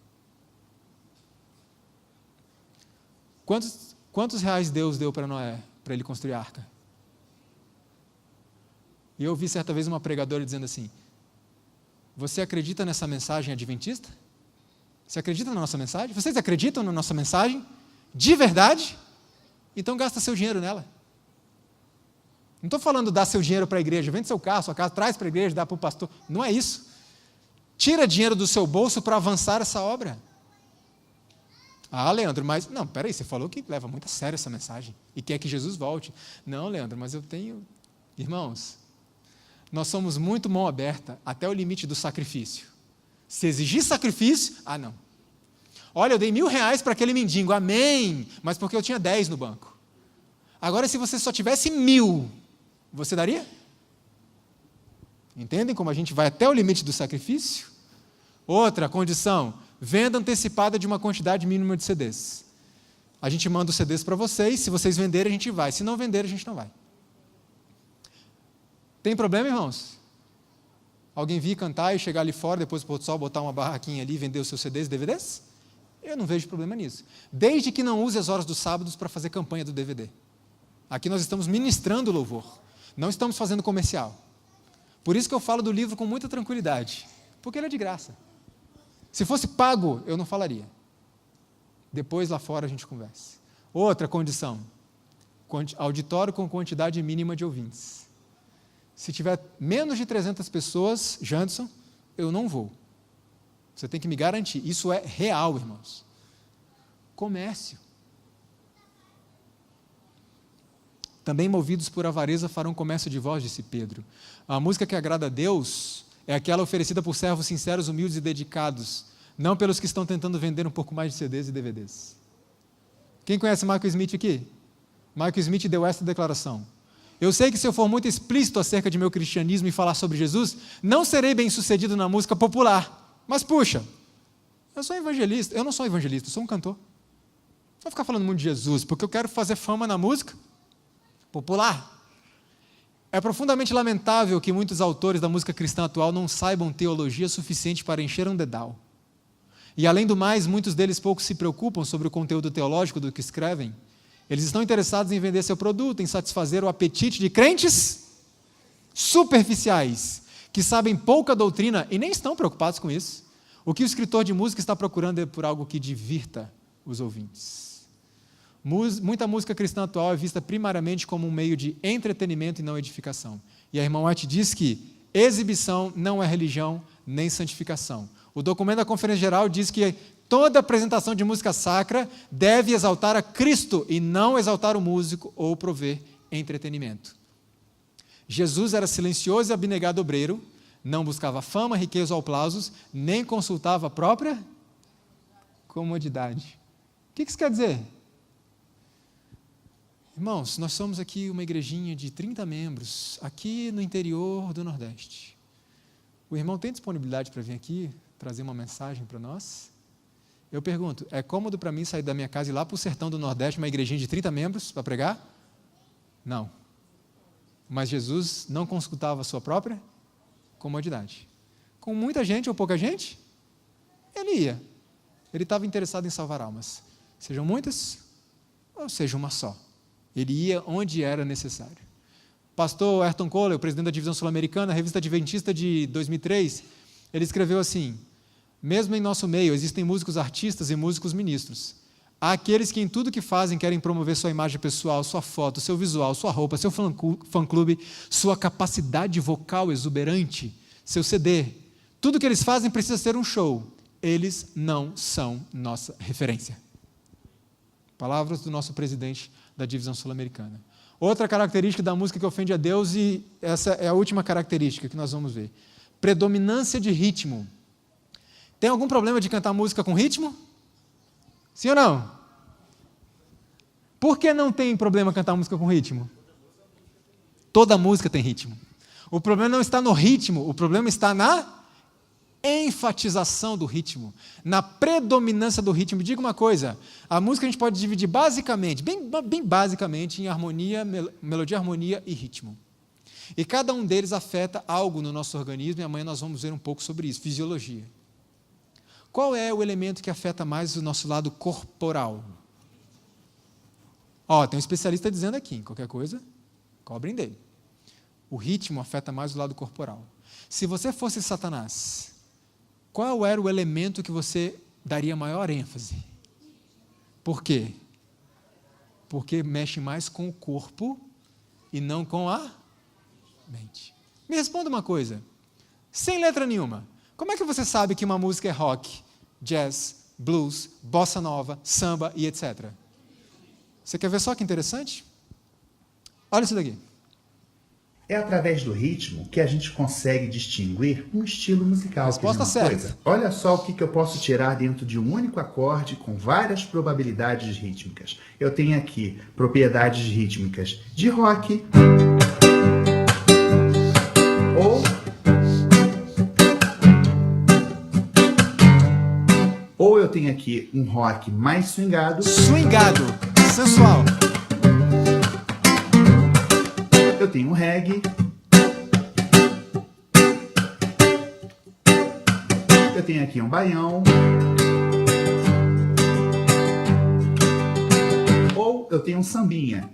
Quantos reais Deus deu para Noé, para ele construir a arca? E eu ouvi certa vez uma pregadora dizendo assim, você acredita nessa mensagem adventista? Você acredita na nossa mensagem? Vocês acreditam na nossa mensagem? De verdade? Então gasta seu dinheiro nela. Não estou falando dar seu dinheiro para a igreja, vende seu carro, sua casa, traz para a igreja, dá para o pastor. Não é isso. Tira dinheiro do seu bolso para avançar essa obra. Ah, Leandro, mas... Não, peraí, você falou que leva muito a sério essa mensagem e quer que Jesus volte. Não, Leandro, mas eu tenho... Irmãos, nós somos muito mão aberta até o limite do sacrifício. Se exigir sacrifício, não. Olha, eu dei R$1.000 para aquele mendigo, amém, mas porque eu tinha 10 no banco. Agora, se você só tivesse 1.000, você daria? Entendem como a gente vai até o limite do sacrifício? Outra condição, venda antecipada de uma quantidade mínima de CDs. A gente manda os CDs para vocês, se vocês venderem, a gente vai. Se não venderem, a gente não vai. Tem problema, irmãos? Alguém vir cantar e chegar ali fora, depois do pôr do sol, botar uma barraquinha ali e vender os seus CDs e DVDs? Eu não vejo problema nisso. Desde que não use as horas dos sábados para fazer campanha do DVD. Aqui nós estamos ministrando louvor, não estamos fazendo comercial. Por isso que eu falo do livro com muita tranquilidade, porque ele é de graça. Se fosse pago, eu não falaria. Depois lá fora a gente conversa. Outra condição, auditório com quantidade mínima de ouvintes. Se tiver menos de 300 pessoas, Janderson, eu não vou. Você tem que me garantir. Isso é real, irmãos. Comércio. Também movidos por avareza farão comércio de vós, disse Pedro. A música que agrada a Deus é aquela oferecida por servos sinceros, humildes e dedicados, não pelos que estão tentando vender um pouco mais de CDs e DVDs. Quem conhece Michael Smith aqui? Michael Smith deu esta declaração. Eu sei que se eu for muito explícito acerca de meu cristianismo e falar sobre Jesus, não serei bem sucedido na música popular. Mas puxa, eu sou evangelista. Eu não sou evangelista, eu sou um cantor. Não vou ficar falando muito de Jesus, porque eu quero fazer fama na música popular. É profundamente lamentável que muitos autores da música cristã atual não saibam teologia suficiente para encher um dedal. E além do mais, muitos deles pouco se preocupam sobre o conteúdo teológico do que escrevem. Eles estão interessados em vender seu produto, em satisfazer o apetite de crentes superficiais, que sabem pouca doutrina e nem estão preocupados com isso. O que o escritor de música está procurando é por algo que divirta os ouvintes. Muita música cristã atual é vista primariamente como um meio de entretenimento e não edificação. E a irmã White diz que exibição não é religião nem santificação. O documento da Conferência Geral diz que toda apresentação de música sacra deve exaltar a Cristo e não exaltar o músico ou prover entretenimento. Jesus era silencioso e abnegado obreiro, não buscava fama, riqueza ou aplausos, nem consultava a própria comodidade. O que isso quer dizer? Irmãos, nós somos aqui uma igrejinha de 30 membros, aqui no interior do Nordeste. O irmão tem disponibilidade para vir aqui, trazer uma mensagem para nós? Eu pergunto, é cômodo para mim sair da minha casa e ir lá para o sertão do Nordeste, uma igrejinha de 30 membros, para pregar? Não. Mas Jesus não consultava a sua própria comodidade. Com muita gente ou pouca gente, ele ia. Ele estava interessado em salvar almas. Sejam muitas ou seja uma só. Ele ia onde era necessário. Pastor Ayrton Kohler, o presidente da Divisão Sul-Americana, a revista Adventista de 2003, ele escreveu assim: mesmo em nosso meio existem músicos artistas e músicos ministros. Há aqueles que em tudo que fazem querem promover sua imagem pessoal, sua foto, seu visual, sua roupa, seu fã-clube, sua capacidade vocal exuberante, seu CD. Tudo que eles fazem precisa ser um show. Eles não são nossa referência. Palavras do nosso presidente da Divisão Sul-Americana. Outra característica da música que ofende a Deus, e essa é a última característica que nós vamos ver: predominância de ritmo. Tem algum problema de cantar música com ritmo? Sim ou não? Por que não tem problema cantar música com ritmo? Toda música tem ritmo. O problema não está no ritmo, o problema está na enfatização do ritmo, na predominância do ritmo. Diga uma coisa, a música a gente pode dividir basicamente, bem basicamente, em harmonia, melodia, harmonia e ritmo. E cada um deles afeta algo no nosso organismo, e amanhã nós vamos ver um pouco sobre isso, fisiologia. Qual é o elemento que afeta mais o nosso lado corporal? Tem um especialista dizendo aqui, qualquer coisa, cobrem dele. O ritmo afeta mais o lado corporal. Se você fosse Satanás, qual era o elemento que você daria maior ênfase? Por quê? Porque mexe mais com o corpo e não com a mente. Me responda uma coisa, sem letra nenhuma. Como é que você sabe que uma música é rock, jazz, blues, bossa nova, samba e etc? Você quer ver só que interessante? Olha isso daqui. É através do ritmo que a gente consegue distinguir um estilo musical. Resposta certa. Olha só o que eu posso tirar dentro de um único acorde com várias probabilidades rítmicas. Eu tenho aqui propriedades rítmicas de rock, ou eu tenho aqui um rock mais swingado. Swingado, sensual. Eu tenho um reggae. Eu tenho aqui um baião. Ou eu tenho um sambinha.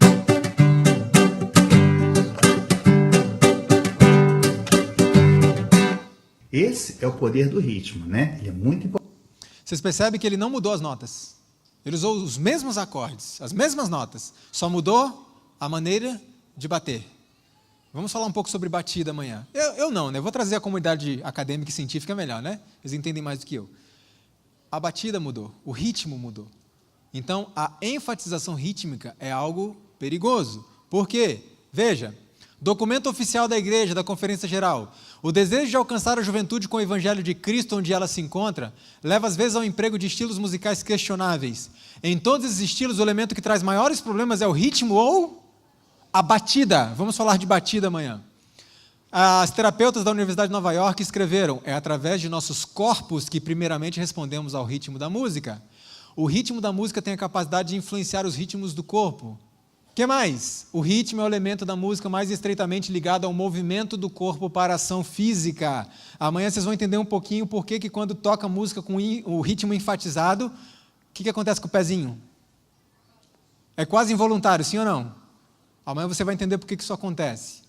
Esse é o poder do ritmo, né? Ele é muito importante. Vocês percebem que ele não mudou as notas. Ele usou os mesmos acordes, as mesmas notas, só mudou a maneira de bater. Vamos falar um pouco sobre batida amanhã. Eu não, né? Eu vou trazer a comunidade acadêmica e científica melhor, né? Eles entendem mais do que eu. A batida mudou, o ritmo mudou. Então, a enfatização rítmica é algo perigoso. Por quê? Veja, documento oficial da igreja, da Conferência Geral. O desejo de alcançar a juventude com o Evangelho de Cristo onde ela se encontra, leva às vezes ao emprego de estilos musicais questionáveis. Em todos esses estilos, o elemento que traz maiores problemas é o ritmo ou a batida. Vamos falar de batida amanhã. As terapeutas da Universidade de Nova York escreveram: é através de nossos corpos que primeiramente respondemos ao ritmo da música. O ritmo da música tem a capacidade de influenciar os ritmos do corpo. O que mais? O ritmo é o elemento da música mais estreitamente ligado ao movimento do corpo para a ação física. Amanhã vocês vão entender um pouquinho por que quando toca música com o ritmo enfatizado, o que acontece com o pezinho? É quase involuntário, sim ou não? Amanhã você vai entender por que isso acontece.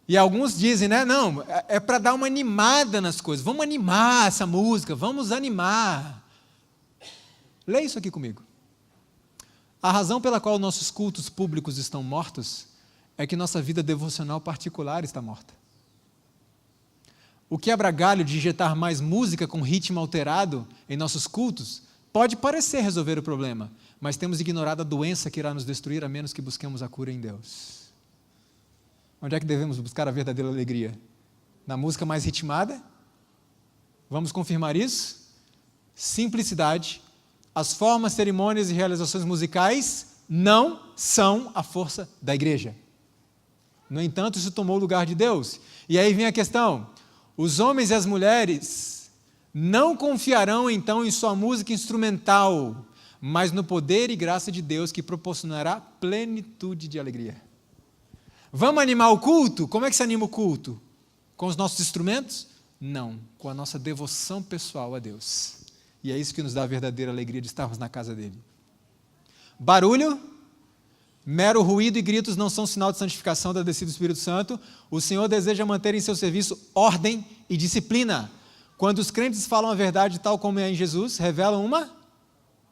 E alguns dizem, né? Não, é para dar uma animada nas coisas. Vamos animar essa música, vamos animar. Lê isso aqui comigo. A razão pela qual nossos cultos públicos estão mortos é que nossa vida devocional particular está morta. O quebra-galho de injetar mais música com ritmo alterado em nossos cultos pode parecer resolver o problema, mas temos ignorado a doença que irá nos destruir a menos que busquemos a cura em Deus. Onde é que devemos buscar a verdadeira alegria? Na música mais ritmada? Vamos confirmar isso? Simplicidade. As formas, cerimônias e realizações musicais não são a força da igreja. No entanto, isso tomou o lugar de Deus. E aí vem a questão: os homens e as mulheres não confiarão então em sua música instrumental, mas no poder e graça de Deus que proporcionará plenitude de alegria. Vamos animar o culto? Como é que se anima o culto? Com os nossos instrumentos? Não, com a nossa devoção pessoal a Deus. E é isso que nos dá a verdadeira alegria de estarmos na casa dele. Barulho, mero ruído e gritos não são sinal de santificação da descida do Espírito Santo. O Senhor deseja manter em seu serviço ordem e disciplina. Quando os crentes falam a verdade tal como é em Jesus, revelam uma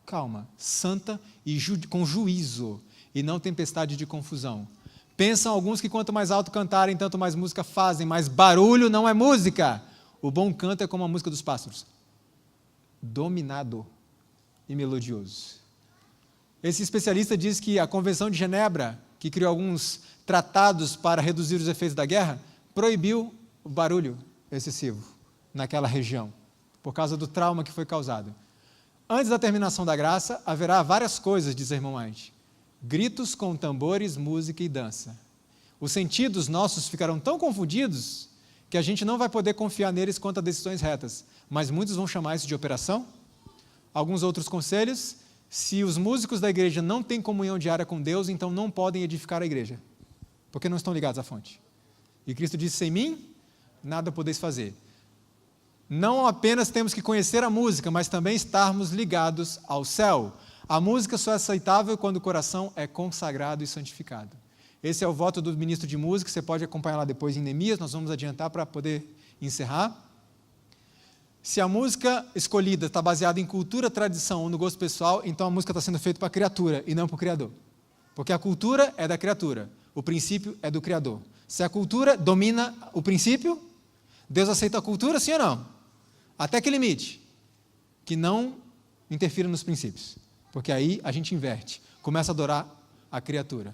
calma, santa e com juízo, e não tempestade de confusão. Pensam alguns que quanto mais alto cantarem, tanto mais música fazem, mas barulho não é música. O bom canto é como a música dos pássaros, dominado e melodioso. Esse especialista diz que a Convenção de Genebra, que criou alguns tratados para reduzir os efeitos da guerra, proibiu o barulho excessivo naquela região, por causa do trauma que foi causado. Antes da terminação da graça, haverá várias coisas, diz o irmão White: gritos com tambores, música e dança. Os sentidos nossos ficarão tão confundidos que a gente não vai poder confiar neles quanto a decisões retas, mas muitos vão chamar isso de operação. Alguns outros conselhos: se os músicos da igreja não têm comunhão diária com Deus, então não podem edificar a igreja, porque não estão ligados à fonte. E Cristo disse: sem mim, nada podeis fazer. Não apenas temos que conhecer a música, mas também estarmos ligados ao céu. A música só é aceitável quando o coração é consagrado e santificado. Esse é o voto do ministro de música, você pode acompanhar lá depois em Neemias, nós vamos adiantar para poder encerrar. Se a música escolhida está baseada em cultura, tradição ou no gosto pessoal, então a música está sendo feita para a criatura e não para o Criador. Porque a cultura é da criatura, o princípio é do Criador. Se a cultura domina o princípio, Deus aceita a cultura, sim ou não? Até que limite? Que não interfira nos princípios. Porque aí a gente inverte, começa a adorar a criatura.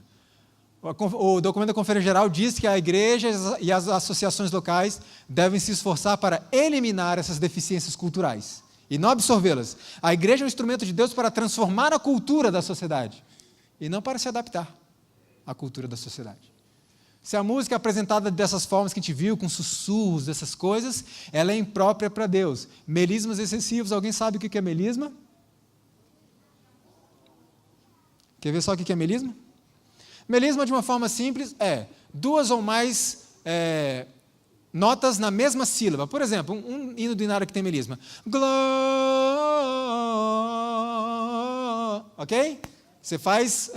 O documento da Conferência Geral diz que a igreja e as associações locais devem se esforçar para eliminar essas deficiências culturais e não absorvê-las. A igreja é um instrumento de Deus para transformar a cultura da sociedade e não para se adaptar à cultura da sociedade. Se a música é apresentada dessas formas que a gente viu, com sussurros, dessas coisas, ela é imprópria para Deus. Melismas excessivos, alguém sabe o que é melisma? Quer ver só o que é melisma? Melisma, de uma forma simples, é duas ou mais notas na mesma sílaba. Por exemplo, um hino do Inário que tem melisma. Ok? Você faz,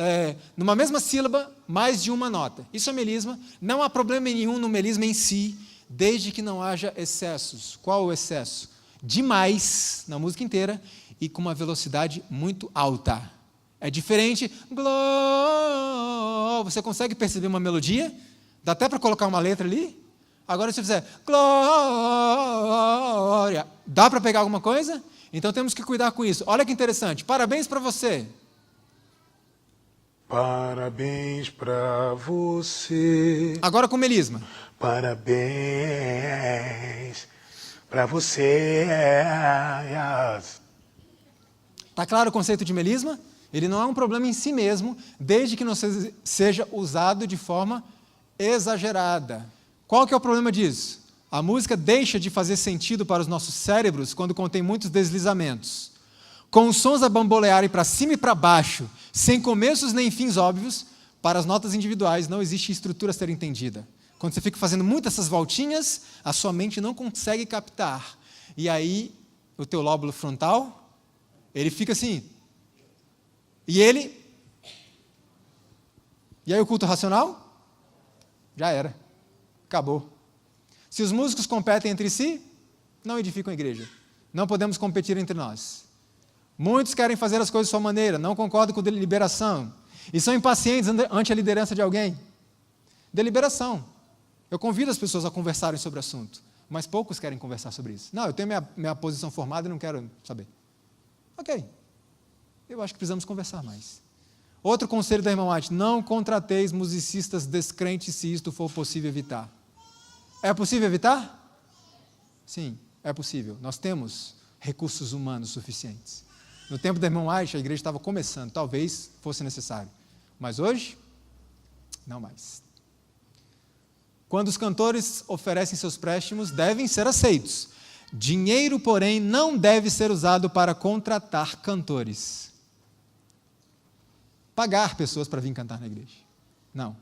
numa mesma sílaba, mais de uma nota. Isso é melisma. Não há problema nenhum no melisma em si, desde que não haja excessos. Qual o excesso? Demais, na música inteira, e com uma velocidade muito alta. É diferente. Você consegue perceber uma melodia? Dá até para colocar uma letra ali? Agora, se eu fizer glória, dá para pegar alguma coisa? Então temos que cuidar com isso. Olha que interessante. Parabéns para você. Parabéns para você. Agora com melisma. Parabéns para você. Está claro o conceito de melisma? Ele não é um problema em si mesmo, desde que não seja usado de forma exagerada. Qual que é o problema disso? A música deixa de fazer sentido para os nossos cérebros quando contém muitos deslizamentos. Com os sons a bambolearem para cima e para baixo, sem começos nem fins óbvios, para as notas individuais não existe estrutura a ser entendida. Quando você fica fazendo muitas essas voltinhas, a sua mente não consegue captar. E aí, o teu lóbulo frontal, ele fica assim. E aí o culto racional? Já era. Acabou. Se os músicos competem entre si, não edificam a igreja. Não podemos competir entre nós. Muitos querem fazer as coisas de sua maneira, não concordam com deliberação, e são impacientes ante a liderança de alguém. Deliberação. Eu convido as pessoas a conversarem sobre o assunto, mas poucos querem conversar sobre isso. Não, eu tenho minha posição formada e não quero saber. Ok. Eu acho que precisamos conversar mais. Outro conselho da irmã White: não contrateis musicistas descrentes se isto for possível evitar. É possível evitar? Sim, é possível. Nós temos recursos humanos suficientes. No tempo da irmã White, a igreja estava começando, talvez fosse necessário. Mas hoje, não mais. Quando os cantores oferecem seus préstimos, devem ser aceitos. Dinheiro, porém, não deve ser usado para contratar cantores. Pagar pessoas para vir cantar na igreja. Não.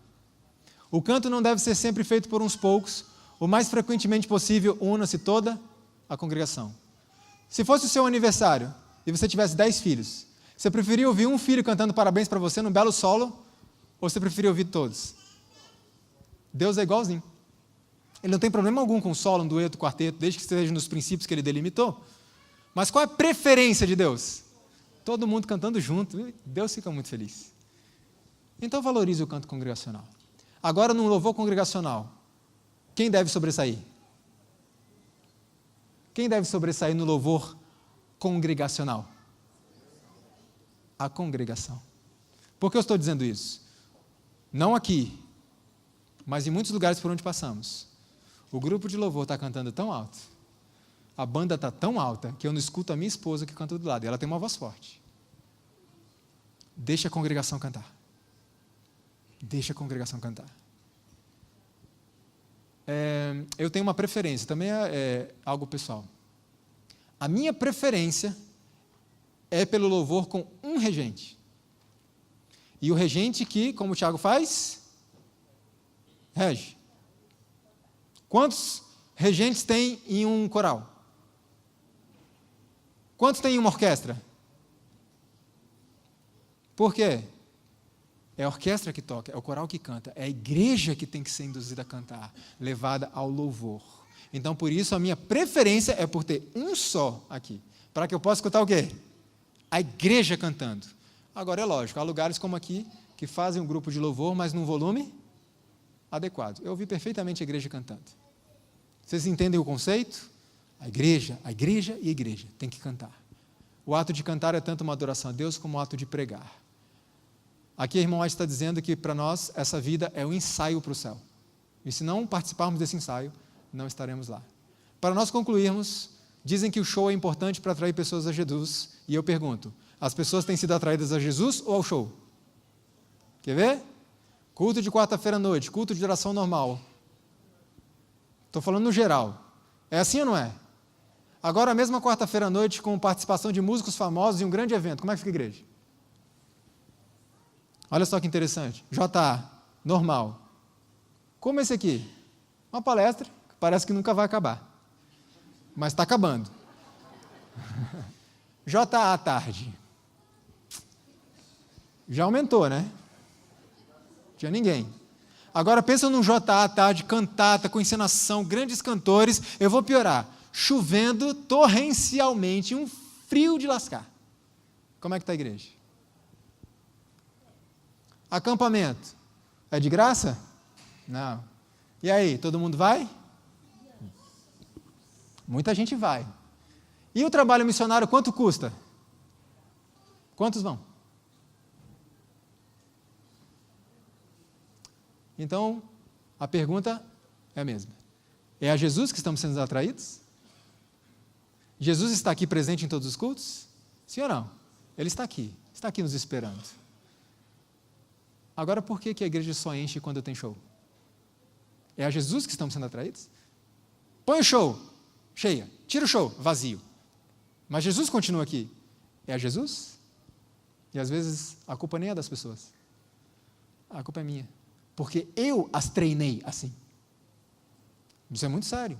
O canto não deve ser sempre feito por uns poucos. O mais frequentemente possível, una-se toda a congregação. Se fosse o seu aniversário e você tivesse 10 filhos, você preferia ouvir um filho cantando parabéns para você num belo solo, ou você preferia ouvir todos? Deus é igualzinho. Ele não tem problema algum com solo, um dueto, quarteto, desde que esteja nos princípios que ele delimitou. Mas qual é a preferência de Deus? Todo mundo cantando junto, Deus fica muito feliz. Então valorize o canto congregacional. Agora, no louvor congregacional, quem deve sobressair? Quem deve sobressair no louvor congregacional? A congregação. Por que eu estou dizendo isso? Não aqui, mas em muitos lugares por onde passamos. O grupo de louvor está cantando tão alto, a banda está tão alta, que eu não escuto a minha esposa que canta do lado, e ela tem uma voz forte. Deixa a congregação cantar. Deixa a congregação cantar. Eu tenho uma preferência, também é algo pessoal. A minha preferência é pelo louvor com um regente. E o regente que, como o Tiago faz, rege. Quantos regentes tem em um coral? Quantos tem em uma orquestra? Por quê? É a orquestra que toca, é o coral que canta, é a igreja que tem que ser induzida a cantar, levada ao louvor. Então, por isso, a minha preferência é por ter um só aqui, para que eu possa escutar o quê? A igreja cantando. Agora, é lógico, há lugares como aqui, que fazem um grupo de louvor, mas num volume adequado. Eu ouvi perfeitamente a igreja cantando. Vocês entendem o conceito? A igreja e a igreja tem que cantar. O ato de cantar é tanto uma adoração a Deus como um ato de pregar. Aqui a irmã White está dizendo que para nós essa vida é um ensaio para o céu. E se não participarmos desse ensaio, não estaremos lá. Para nós concluirmos, dizem que o show é importante para atrair pessoas a Jesus. E eu pergunto, as pessoas têm sido atraídas a Jesus ou ao show? Quer ver? Culto de quarta-feira à noite, culto de oração normal. Estou falando no geral. É assim ou não é? Agora, a mesma quarta-feira à noite, com participação de músicos famosos e um grande evento, como é que fica a igreja? Olha só que interessante. JA, normal. Como esse aqui? Uma palestra que parece que nunca vai acabar. Mas está acabando. JA à tarde. Já aumentou, né? Tinha ninguém. Agora pensa num JA à tarde, cantata, com encenação, grandes cantores. Eu vou piorar. Chovendo torrencialmente, um frio de lascar. Como é que está a igreja? Acampamento. É de graça? Não. E aí, todo mundo vai? Muita gente vai. E o trabalho missionário, quanto custa? Quantos vão? Então, a pergunta é a mesma. É a Jesus que estamos sendo atraídos? Jesus está aqui presente em todos os cultos? Sim ou não? Ele está aqui nos esperando. Agora, por que a igreja só enche quando tem show? É a Jesus que estamos sendo atraídos? Põe o show, cheia. Tira o show, vazio. Mas Jesus continua aqui. É a Jesus? E às vezes a culpa nem é das pessoas. A culpa é minha. Porque eu as treinei assim. Isso é muito sério.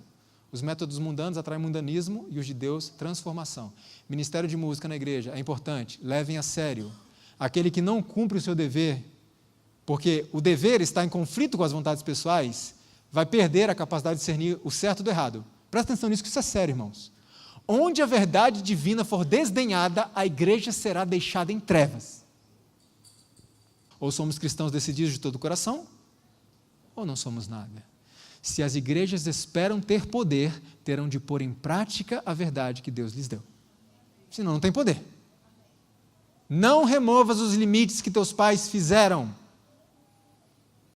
Os métodos mundanos atraem mundanismo e os de Deus, transformação. Ministério de música na igreja é importante. Levem a sério. Aquele que não cumpre o seu dever, porque o dever está em conflito com as vontades pessoais, vai perder a capacidade de discernir o certo do errado. Presta atenção nisso, que isso é sério, irmãos. Onde a verdade divina for desdenhada, a igreja será deixada em trevas. Ou somos cristãos decididos de todo o coração, ou não somos nada. Se as igrejas esperam ter poder, terão de pôr em prática a verdade que Deus lhes deu. Senão não tem poder. Não removas os limites que teus pais fizeram.